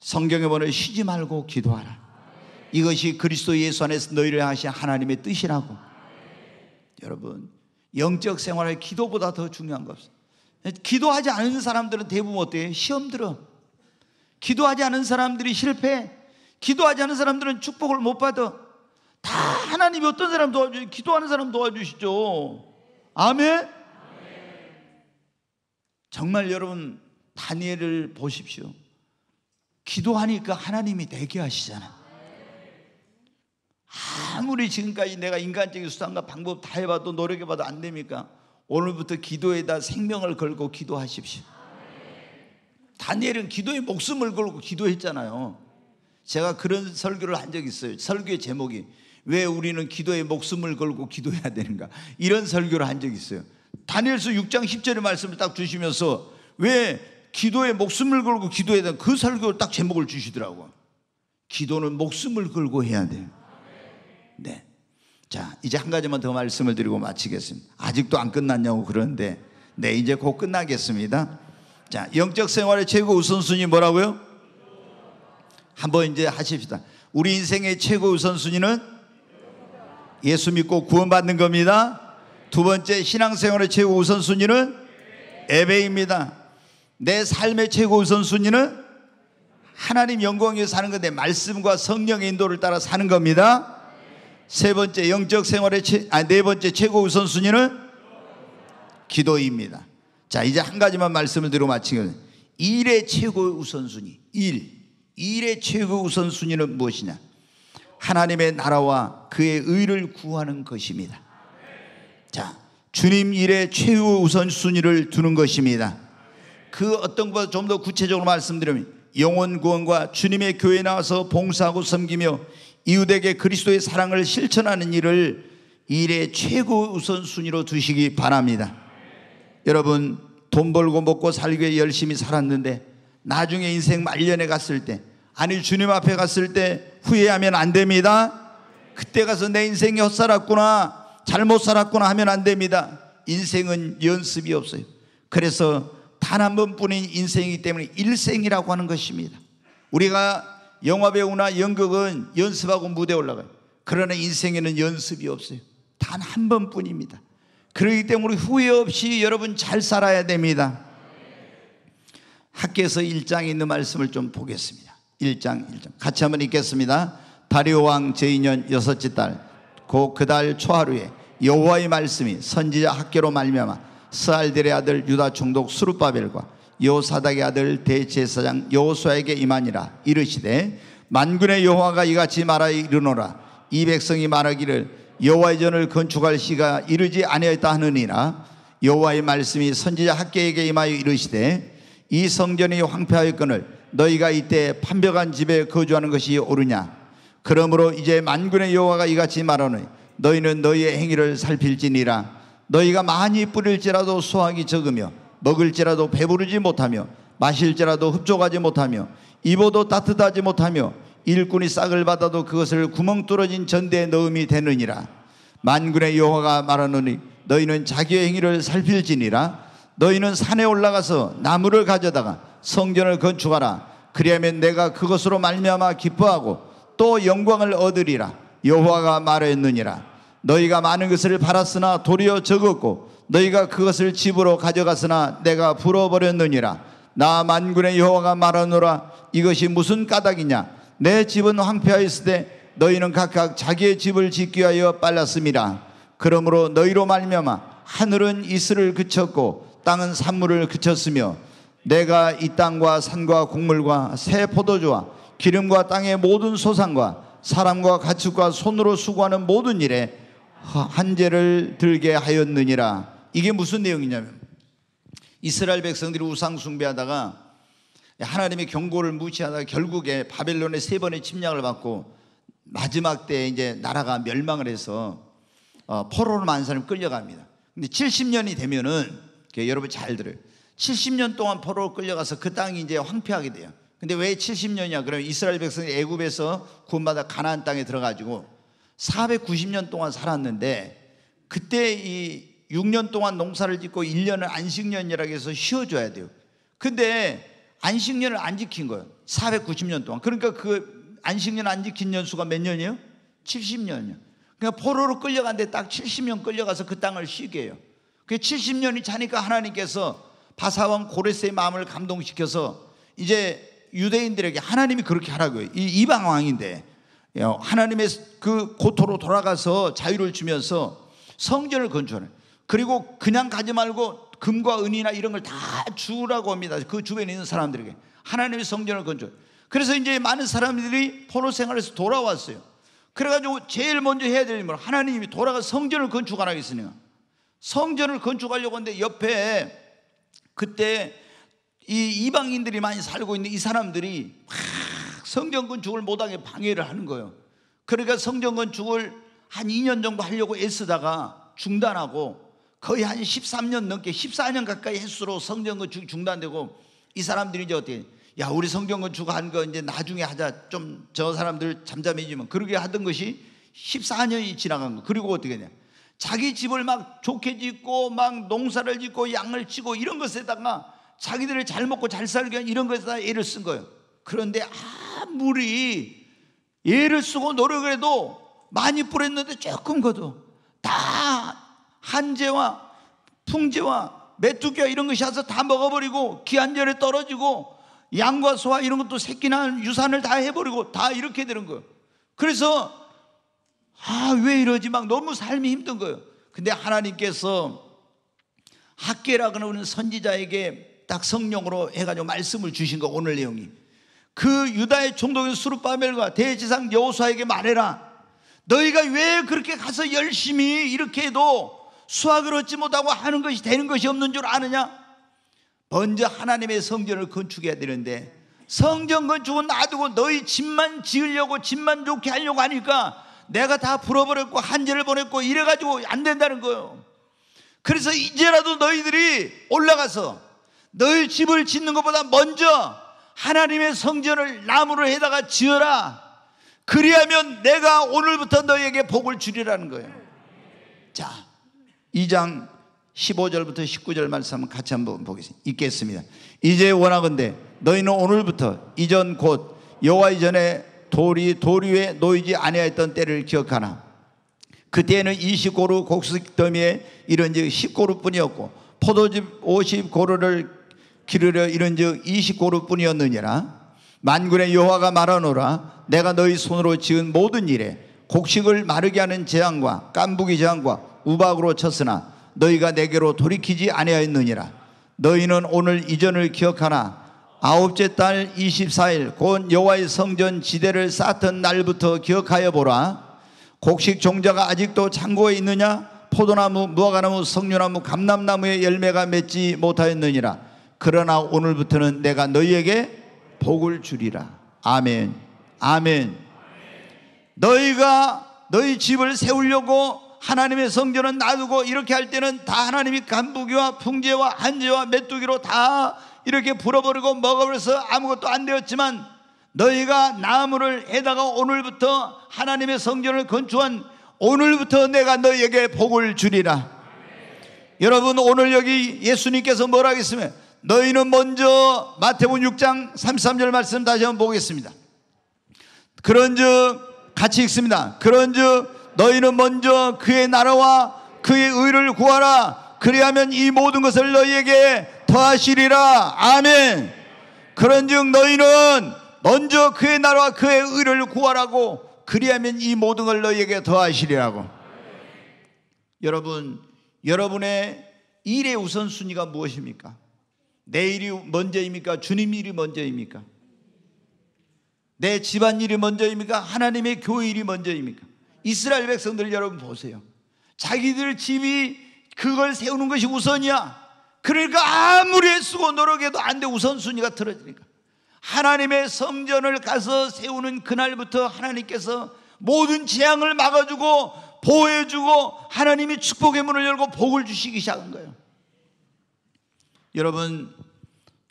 성경에 보면 쉬지 말고 기도하라. 이것이 그리스도 예수 안에서 너희를 하신 하나님의 뜻이라고. 여러분, 영적 생활에 기도보다 더 중요한 거 없어요. 기도하지 않은 사람들은 대부분 어때요? 시험 들어. 기도하지 않은 사람들이 실패해. 기도하지 않은 사람들은 축복을 못 받아. 다 하나님이 어떤 사람 도와주시죠? 기도하는 사람 도와주시죠. 아멘. 정말 여러분, 다니엘을 보십시오. 기도하니까 하나님이 되게 하시잖아요. 아무리 지금까지 내가 인간적인 수단과 방법 다 해봐도 노력해봐도 안 됩니까? 오늘부터 기도에다 생명을 걸고 기도하십시오. 다니엘은 기도에 목숨을 걸고 기도했잖아요. 제가 그런 설교를 한 적이 있어요. 설교의 제목이 왜 우리는 기도에 목숨을 걸고 기도해야 되는가, 이런 설교를 한 적이 있어요. 다니엘서 6장 10절의 말씀을 딱 주시면서 왜 기도에 목숨을 걸고 기도해야 되는, 그 설교를 딱 제목을 주시더라고요. 기도는 목숨을 걸고 해야 돼요. 네. 자, 이제 한 가지만 더 말씀을 드리고 마치겠습니다. 아직도 안 끝났냐고 그러는데, 네, 이제 곧 끝나겠습니다. 자, 영적 생활의 최고 우선순위 뭐라고요? 한번 이제 하십시다. 우리 인생의 최고 우선순위는 예수 믿고 구원받는 겁니다. 두 번째, 신앙생활의 최고 우선순위는 예배입니다. 내 삶의 최고 우선순위는 하나님 영광 위에 사는 건데 말씀과 성령의 인도를 따라 사는 겁니다. 세 번째, 영적 생활의 네 번째 최고 우선순위는 기도입니다. 자, 이제 한 가지만 말씀을 드리고 마치겠습니다. 일의 최고의 우선순위, 일의 최고 우선순위는 무엇이냐? 하나님의 나라와 그의 의를 구하는 것입니다. 자, 주님 일의 최고 우선순위를 두는 것입니다. 그 어떤 것보다 좀 더 구체적으로 말씀드리면 영혼 구원과 주님의 교회에 나와서 봉사하고 섬기며 이웃에게 그리스도의 사랑을 실천하는 일을 일의 최고 우선순위로 두시기 바랍니다. 여러분, 돈 벌고 먹고 살기 위해 열심히 살았는데 나중에 인생 말년에 갔을 때, 아니 주님 앞에 갔을 때 후회하면 안 됩니다. 그때 가서 내 인생이 헛살았구나, 잘못 살았구나 하면 안 됩니다. 인생은 연습이 없어요. 그래서 단 한 번뿐인 인생이기 때문에 일생이라고 하는 것입니다. 우리가 영화배우나 연극은 연습하고 무대에 올라가요. 그러나 인생에는 연습이 없어요. 단 한 번뿐입니다. 그렇기 때문에 후회 없이 여러분 잘 살아야 됩니다. 학개서 1장에 있는 말씀을 좀 보겠습니다. 1장 같이 한번 읽겠습니다. 다리오 왕 제2년 6째 달 곧 그 달 초하루에 여호와의 말씀이 선지자 학개로 말미암아 스알델의 아들 유다 총독 스룹바벨과 여호사닥의 아들 대제사장 여호수아에게 임하니라. 이르시되 만군의 여호와가 이같이 말하여 이르노라. 이 백성이 말하기를 여호와의 전을 건축할 시가 이르지 아니하였다 하느니라. 여호와의 말씀이 선지자 학개에게 임하여 이르시되 이 성전이 황폐하였거늘 너희가 이때 판벽한 집에 거주하는 것이 옳으냐? 그러므로 이제 만군의 여호와가 이같이 말하노니 너희는 너희의 행위를 살필지니라. 너희가 많이 뿌릴지라도 수확이 적으며 먹을지라도 배부르지 못하며 마실지라도 흡족하지 못하며 입어도 따뜻하지 못하며 일꾼이 싹을 받아도 그것을 구멍 뚫어진 전대에 넣음이 되느니라. 만군의 여호와가 말하노니 너희는 자기의 행위를 살필지니라. 너희는 산에 올라가서 나무를 가져다가 성전을 건축하라. 그리하면 내가 그것으로 말미암아 기뻐하고 또 영광을 얻으리라. 여호와가 말하였느니라. 너희가 많은 것을 팔았으나 도리어 적었고 너희가 그것을 집으로 가져갔으나 내가 불어버렸느니라. 나 만군의 여호와가 말하노라. 이것이 무슨 까닭이냐? 내 집은 황폐하였으되 너희는 각각 자기의 집을 짓기 위하여 빨랐음이라. 그러므로 너희로 말미암아 하늘은 이슬을 그쳤고 땅은 산물을 그쳤으며 내가 이 땅과 산과 곡물과 새 포도주와 기름과 땅의 모든 소산과 사람과 가축과 손으로 수고하는 모든 일에 한재를 들게 하였느니라. 이게 무슨 내용이냐면 이스라엘 백성들이 우상 숭배하다가 하나님의 경고를 무시하다가 결국에 바벨론의 3번의 침략을 받고 마지막 때 이제 나라가 멸망을 해서 포로로 많은 사람이 끌려갑니다. 근데 70년이 되면은 여러분 잘 들어요. 70년 동안 포로로 끌려가서 그 땅이 이제 황폐하게 돼요. 근데 왜 70년이냐? 그러면 이스라엘 백성이 애굽에서 구원받아 가나안 땅에 들어가지고 490년 동안 살았는데 그때 이 6년 동안 농사를 짓고 1년을 안식년이라고 해서 쉬어줘야 돼요. 근데 안식년을 안 지킨 거예요. 490년 동안. 그러니까 그 안식년 안 지킨 년수가 몇 년이에요? 70년이요. 그러니까 포로로 끌려갔는데 딱 70년 끌려가서 그 땅을 쉬게 해요. 그 70년이 차니까 하나님께서 바사왕 고레스의 마음을 감동시켜서 이제 유대인들에게 하나님이 그렇게 하라고요. 이 이방 왕인데 하나님의 그 고토로 돌아가서 자유를 주면서 성전을 건축하는. 그리고 그냥 가지 말고 금과 은이나 이런 걸 다 주라고 합니다. 그 주변에 있는 사람들에게 하나님의 성전을 건축. 그래서 이제 많은 사람들이 포로 생활에서 돌아왔어요. 그래가지고 제일 먼저 해야 될 일은 하나님이 돌아가 성전을 건축하라 했으니까 성전을 건축하려고 하는데 옆에 그때 이 이방인들이 많이 살고 있는 이 사람들이 막 성전 건축을 못하게 방해를 하는 거예요. 그러니까 성전 건축을 한 2년 정도 하려고 애쓰다가 중단하고 거의 한 13년 넘게 14년 가까이 횟수로 성전 건축이 중단되고 이 사람들이 이제 어떻게 야 우리 성전 건축한 거 이제 나중에 하자 좀 저 사람들 잠잠해지면 그러게 하던 것이 14년이 지나간 거. 그리고 어떻게 했냐? 자기 집을 막 좋게 짓고 막 농사를 짓고 양을 치고 이런 것에다가 자기들을 잘 먹고 잘 살게 하는 이런 것에다 애를 쓴 거예요. 그런데 아무리 애를 쓰고 노력을 해도 많이 뿌렸는데 조금 거둬 다 한재와 풍재와 메뚜기와 이런 것이 와서 다 먹어버리고 기한절에 떨어지고 양과 소와 이런 것도 새끼나 유산을 다 해버리고 다 이렇게 되는 거예요. 그래서 왜 이러지 막 너무 삶이 힘든 거예요. 근데 하나님께서 학계라 그러는 선지자에게 딱 성령으로 해가지고 말씀을 주신 거. 오늘 내용이 그 유다의 총독인 스룹바벨과 대제사장 여호수아에게 말해라. 너희가 왜 그렇게 가서 열심히 이렇게 해도 수확을 얻지 못하고 하는 것이 되는 것이 없는 줄 아느냐? 먼저 하나님의 성전을 건축해야 되는데 성전 건축은 놔두고 너희 집만 지으려고 집만 좋게 하려고 하니까 내가 다 불어버렸고 한재를 보냈고 이래가지고 안 된다는 거예요. 그래서 이제라도 너희들이 올라가서 너희 집을 짓는 것보다 먼저 하나님의 성전을 나무로 해다가 지어라. 그리하면 내가 오늘부터 너희에게 복을 주리라는 거예요. 자, 2장 15절부터 19절 말씀 한번 같이 한번 보겠습니다. 읽겠습니다. 이제 원하건대 너희는 오늘부터 이전 곧 여호와 이전에 돌 위에 놓이지 아니하였던 때를 기억하나. 그때에는 20고루 곡식 더미에 이른즉 10고루뿐이었고 포도즙 50고루를 기르려 이른즉 20고루뿐이었느니라. 만군의 여호와가 말하노라. 내가 너희 손으로 지은 모든 일에 곡식을 마르게 하는 재앙과 깐부기 재앙과 우박으로 쳤으나 너희가 내게로 돌이키지 아니하였느니라. 너희는 오늘 이전을 기억하나 아홉째 달 24일 곧 여호와의 성전 지대를 쌓던 날부터 기억하여 보라. 곡식 종자가 아직도 창고에 있느냐? 포도나무, 무화과나무, 석류나무, 감람나무의 열매가 맺지 못하였느니라. 그러나 오늘부터는 내가 너희에게 복을 주리라. 아멘. 아멘. 너희가 너희 집을 세우려고 하나님의 성전은 놔두고 이렇게 할 때는 다 하나님이 간부기와 풍재와 한재와 메뚜기로 다 이렇게 불어버리고 먹어버려서 아무것도 안 되었지만 너희가 나무를 해다가 오늘부터 하나님의 성전을 건축한 오늘부터 내가 너희에게 복을 주리라. 여러분, 오늘 여기 예수님께서 뭐라 하겠으면 너희는 먼저 마태복음 6장 33절 말씀 다시 한번 보겠습니다. 그런즉 같이 읽습니다. 그런즉 너희는 먼저 그의 나라와 그의 의를 구하라. 그리하면 이 모든 것을 너희에게 더하시리라. 아멘. 그런즉 너희는 먼저 그의 나라와 그의 의를 구하라고. 그리하면 이 모든 걸 너희에게 더하시리라고. 여러분, 여러분의 일의 우선순위가 무엇입니까? 내 일이 먼저입니까? 주님 일이 먼저입니까? 내 집안 일이 먼저입니까? 하나님의 교회 일이 먼저입니까? 이스라엘 백성들 여러분 보세요. 자기들 집이 그걸 세우는 것이 우선이야. 그러니까 아무리 애쓰고 노력해도 안 돼. 우선순위가 틀어지니까. 하나님의 성전을 가서 세우는 그날부터 하나님께서 모든 재앙을 막아주고 보호해주고 하나님이 축복의 문을 열고 복을 주시기 시작한 거예요. 여러분,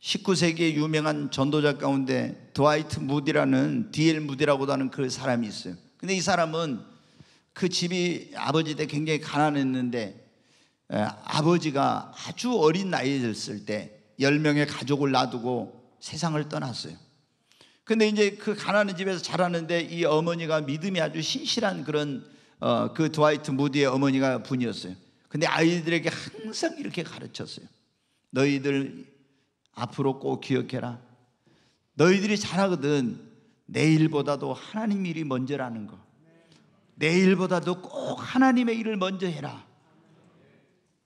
19세기의 유명한 전도자 가운데 드와이트 무디라는 D.L. 무디라고도 하는 그 사람이 있어요. 근데 이 사람은 그 집이 아버지 때 굉장히 가난했는데 아버지가 아주 어린 나이에 됐을 때 10명의 가족을 놔두고 세상을 떠났어요. 근데 이제 그 가난한 집에서 자라는데 이 어머니가 믿음이 아주 신실한 그런 그 드와이트 무디의 어머니가 분이었어요. 근데 아이들에게 항상 이렇게 가르쳤어요. 너희들 앞으로 꼭 기억해라. 너희들이 잘하거든 내일보다도 하나님 일이 먼저라는 거. 내일보다도 꼭 하나님의 일을 먼저 해라.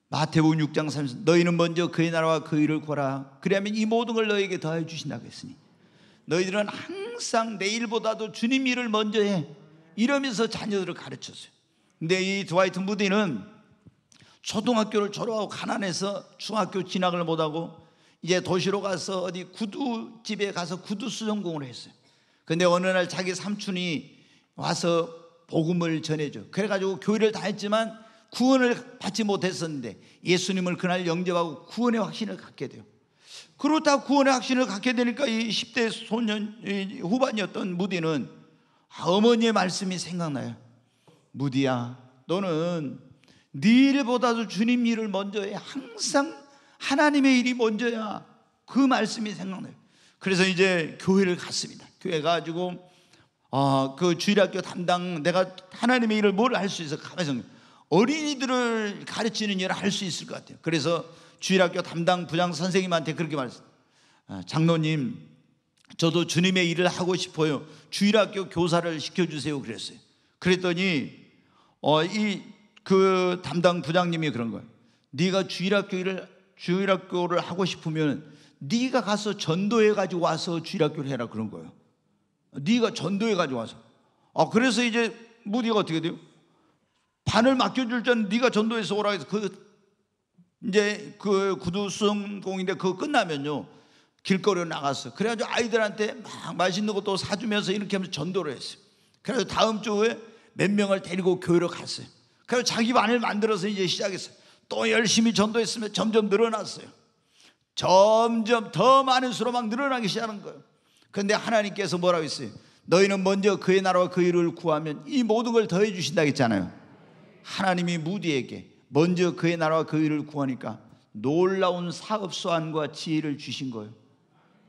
마태복음 6장 30 너희는 먼저 그의 나라와 그 일을 구하라. 그러면 이 모든 걸 너희에게 더해 주신다고 했으니 너희들은 항상 내일보다도 주님 일을 먼저 해. 이러면서 자녀들을 가르쳤어요. 근데 이 드와이트 무디는 초등학교를 졸업하고 가난해서 중학교 진학을 못하고 이제 도시로 가서 어디 구두집에 가서 구두 수전공을 했어요. 근데 어느 날 자기 삼촌이 와서 복음을 전해줘. 그래가지고 교회를 다녔지만 구원을 받지 못했었는데 예수님을 그날 영접하고 구원의 확신을 갖게 돼요. 그렇다 구원의 확신을 갖게 되니까 이 10대 소년 후반이었던 무디는 어머니의 말씀이 생각나요. 무디야, 너는 네 일보다도 주님 일을 먼저 해. 항상 하나님의 일이 먼저야. 그 말씀이 생각나요. 그래서 이제 교회를 갔습니다. 교회 가지고 그 주일학교 담당 내가 하나님의 일을 뭘 할 수 있어? 가만히 어린이들을 가르치는 일을 할 수 있을 것 같아요. 그래서 주일학교 담당 부장 선생님한테 그렇게 말했어요. 장로님, 저도 주님의 일을 하고 싶어요. 주일학교 교사를 시켜주세요. 그랬어요. 그랬더니 그 담당 부장님이 그런 거예요. 네가 주일학교 일을 주일학교를 하고 싶으면 네가 가서 전도해 가지고 와서 주일학교를 해라 그런 거예요. 네가 전도해 가지고 와서. 그래서 이제 무디가 어떻게 돼요? 반을 맡겨줄 때는 네가 전도해서 오라 해서 이제 그 구두 수영공인데 그거 끝나면요 길거리로 나갔어. 그래가지고 아이들한테 막 맛있는 것도 사주면서 이렇게 하면서 전도를 했어요. 그래서 다음 주에 몇 명을 데리고 교회로 갔어요. 그래서 자기 반을 만들어서 이제 시작했어요. 또 열심히 전도했으면 점점 늘어났어요. 점점 더 많은 수로 막 늘어나기 시작하는 거예요. 그런데 하나님께서 뭐라고 했어요? 너희는 먼저 그의 나라와 그 일을 구하면 이 모든 걸 더해 주신다고 했잖아요. 하나님이 무디에게 먼저 그의 나라와 그 일을 구하니까 놀라운 사업 수완과 지혜를 주신 거예요.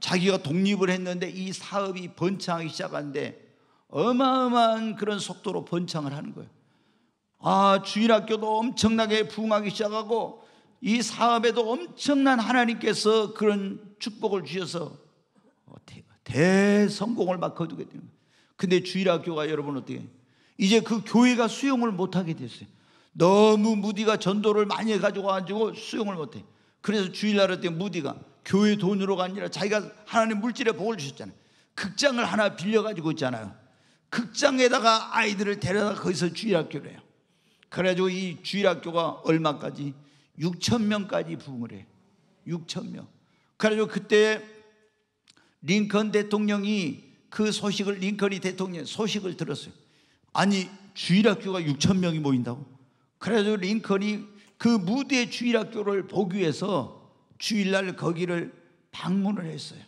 자기가 독립을 했는데 이 사업이 번창하기 시작하는데 어마어마한 그런 속도로 번창을 하는 거예요. 주일학교도 엄청나게 부흥하기 시작하고 이 사업에도 엄청난 하나님께서 그런 축복을 주셔서 대성공을 막 거두게 되는 거예요. 근데 주일학교가 여러분 어떻게 해요? 이제 그 교회가 수용을 못하게 됐어요. 너무 무디가 전도를 많이 해가지고 수용을 못해. 그래서 주일날 때 무디가 교회 돈으로가 아니라 자기가 하나님 물질의 복을 주셨잖아요. 극장을 하나 빌려가지고 있잖아요. 극장에다가 아이들을 데려다 거기서 주일학교를 해요. 그래가지고 이 주일학교가 얼마까지? 6,000명까지 부흥을 해요. 6,000명. 그래가지고 그때 링컨 대통령이 그 소식을, 링컨이 대통령 소식을 들었어요. 아니 주일학교가 6,000명이 모인다고? 그래서 링컨이 그 무디의 주일학교를 보기 위해서 주일날 거기를 방문을 했어요.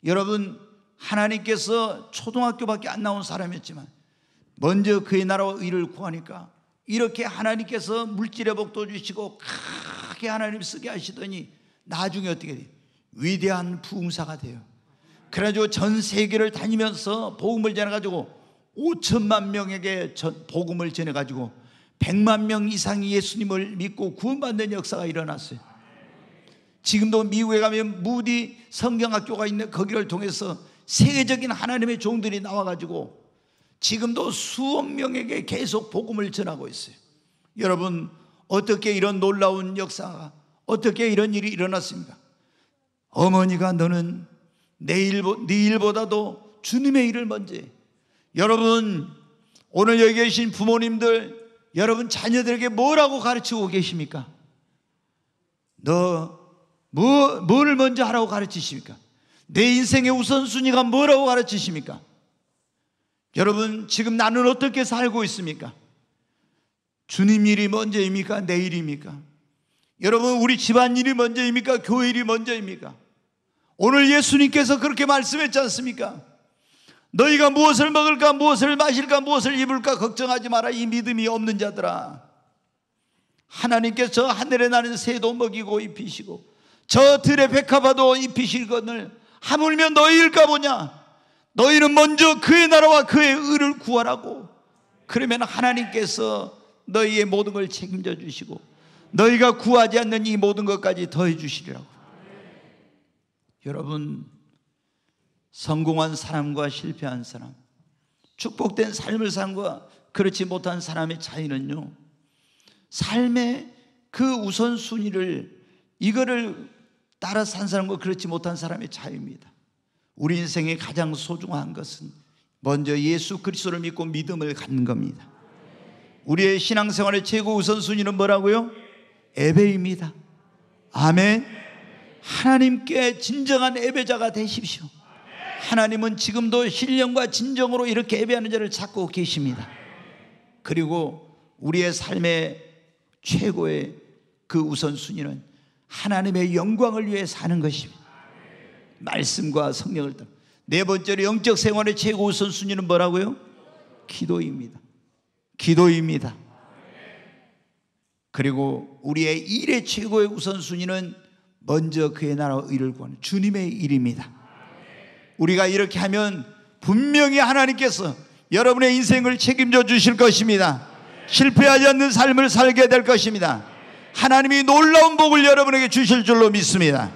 여러분, 하나님께서 초등학교밖에 안 나온 사람이었지만 먼저 그의 나라와 의를 구하니까 이렇게 하나님께서 물질의 복도 주시고 크게 하나님 쓰게 하시더니 나중에 어떻게 돼요? 위대한 부흥사가 돼요. 그래가지고 전 세계를 다니면서 복음을 전해가지고 5천만 명에게 복음을 전해가지고 100만 명 이상이 예수님을 믿고 구원받는 역사가 일어났어요. 지금도 미국에 가면 무디 성경학교가 있는 거기를 통해서 세계적인 하나님의 종들이 나와가지고 지금도 수억 명에게 계속 복음을 전하고 있어요. 여러분, 어떻게 이런 놀라운 역사가, 어떻게 이런 일이 일어났습니까? 어머니가 너는 네 일보다도 주님의 일을 먼저 해. 여러분, 오늘 여기 계신 부모님들, 여러분 자녀들에게 뭐라고 가르치고 계십니까? 뭐를 먼저 하라고 가르치십니까? 내 인생의 우선순위가 뭐라고 가르치십니까? 여러분, 지금 나는 어떻게 살고 있습니까? 주님 일이 먼저입니까? 내 일입니까? 여러분, 우리 집안 일이 먼저입니까? 교회 일이 먼저입니까? 오늘 예수님께서 그렇게 말씀했지 않습니까? 너희가 무엇을 먹을까, 무엇을 마실까, 무엇을 입을까 걱정하지 마라. 이 믿음이 없는 자들아, 하나님께서 저 하늘에 나는 새도 먹이고 입히시고 저 들의 백합화도 입히시거늘 하물며 너희일까 보냐. 너희는 먼저 그의 나라와 그의 의를 구하라고. 그러면 하나님께서 너희의 모든 걸 책임져 주시고 너희가 구하지 않는 이 모든 것까지 더해 주시리라고. 여러분, 성공한 사람과 실패한 사람, 축복된 삶을 산 것과 그렇지 못한 사람의 차이는요, 삶의 그 우선순위를, 이거를 따라 산 사람과 그렇지 못한 사람의 차이입니다. 우리 인생의 가장 소중한 것은 먼저 예수 그리스도를 믿고 믿음을 갖는 겁니다. 우리의 신앙생활의 최고 우선순위는 뭐라고요? 예배입니다. 아멘. 하나님께 진정한 예배자가 되십시오. 하나님은 지금도 신령과 진정으로 이렇게 예배하는 자를 찾고 계십니다. 그리고 우리의 삶의 최고의 그 우선순위는 하나님의 영광을 위해 사는 것입니다. 말씀과 성령을 따라. 네 번째로 영적 생활의 최고 우선순위는 뭐라고요? 기도입니다. 기도입니다. 그리고 우리의 일의 최고의 우선순위는 먼저 그의 나라와 의를 구하는 주님의 일입니다. 우리가 이렇게 하면 분명히 하나님께서 여러분의 인생을 책임져 주실 것입니다. 실패하지 않는 삶을 살게 될 것입니다. 하나님이 놀라운 복을 여러분에게 주실 줄로 믿습니다.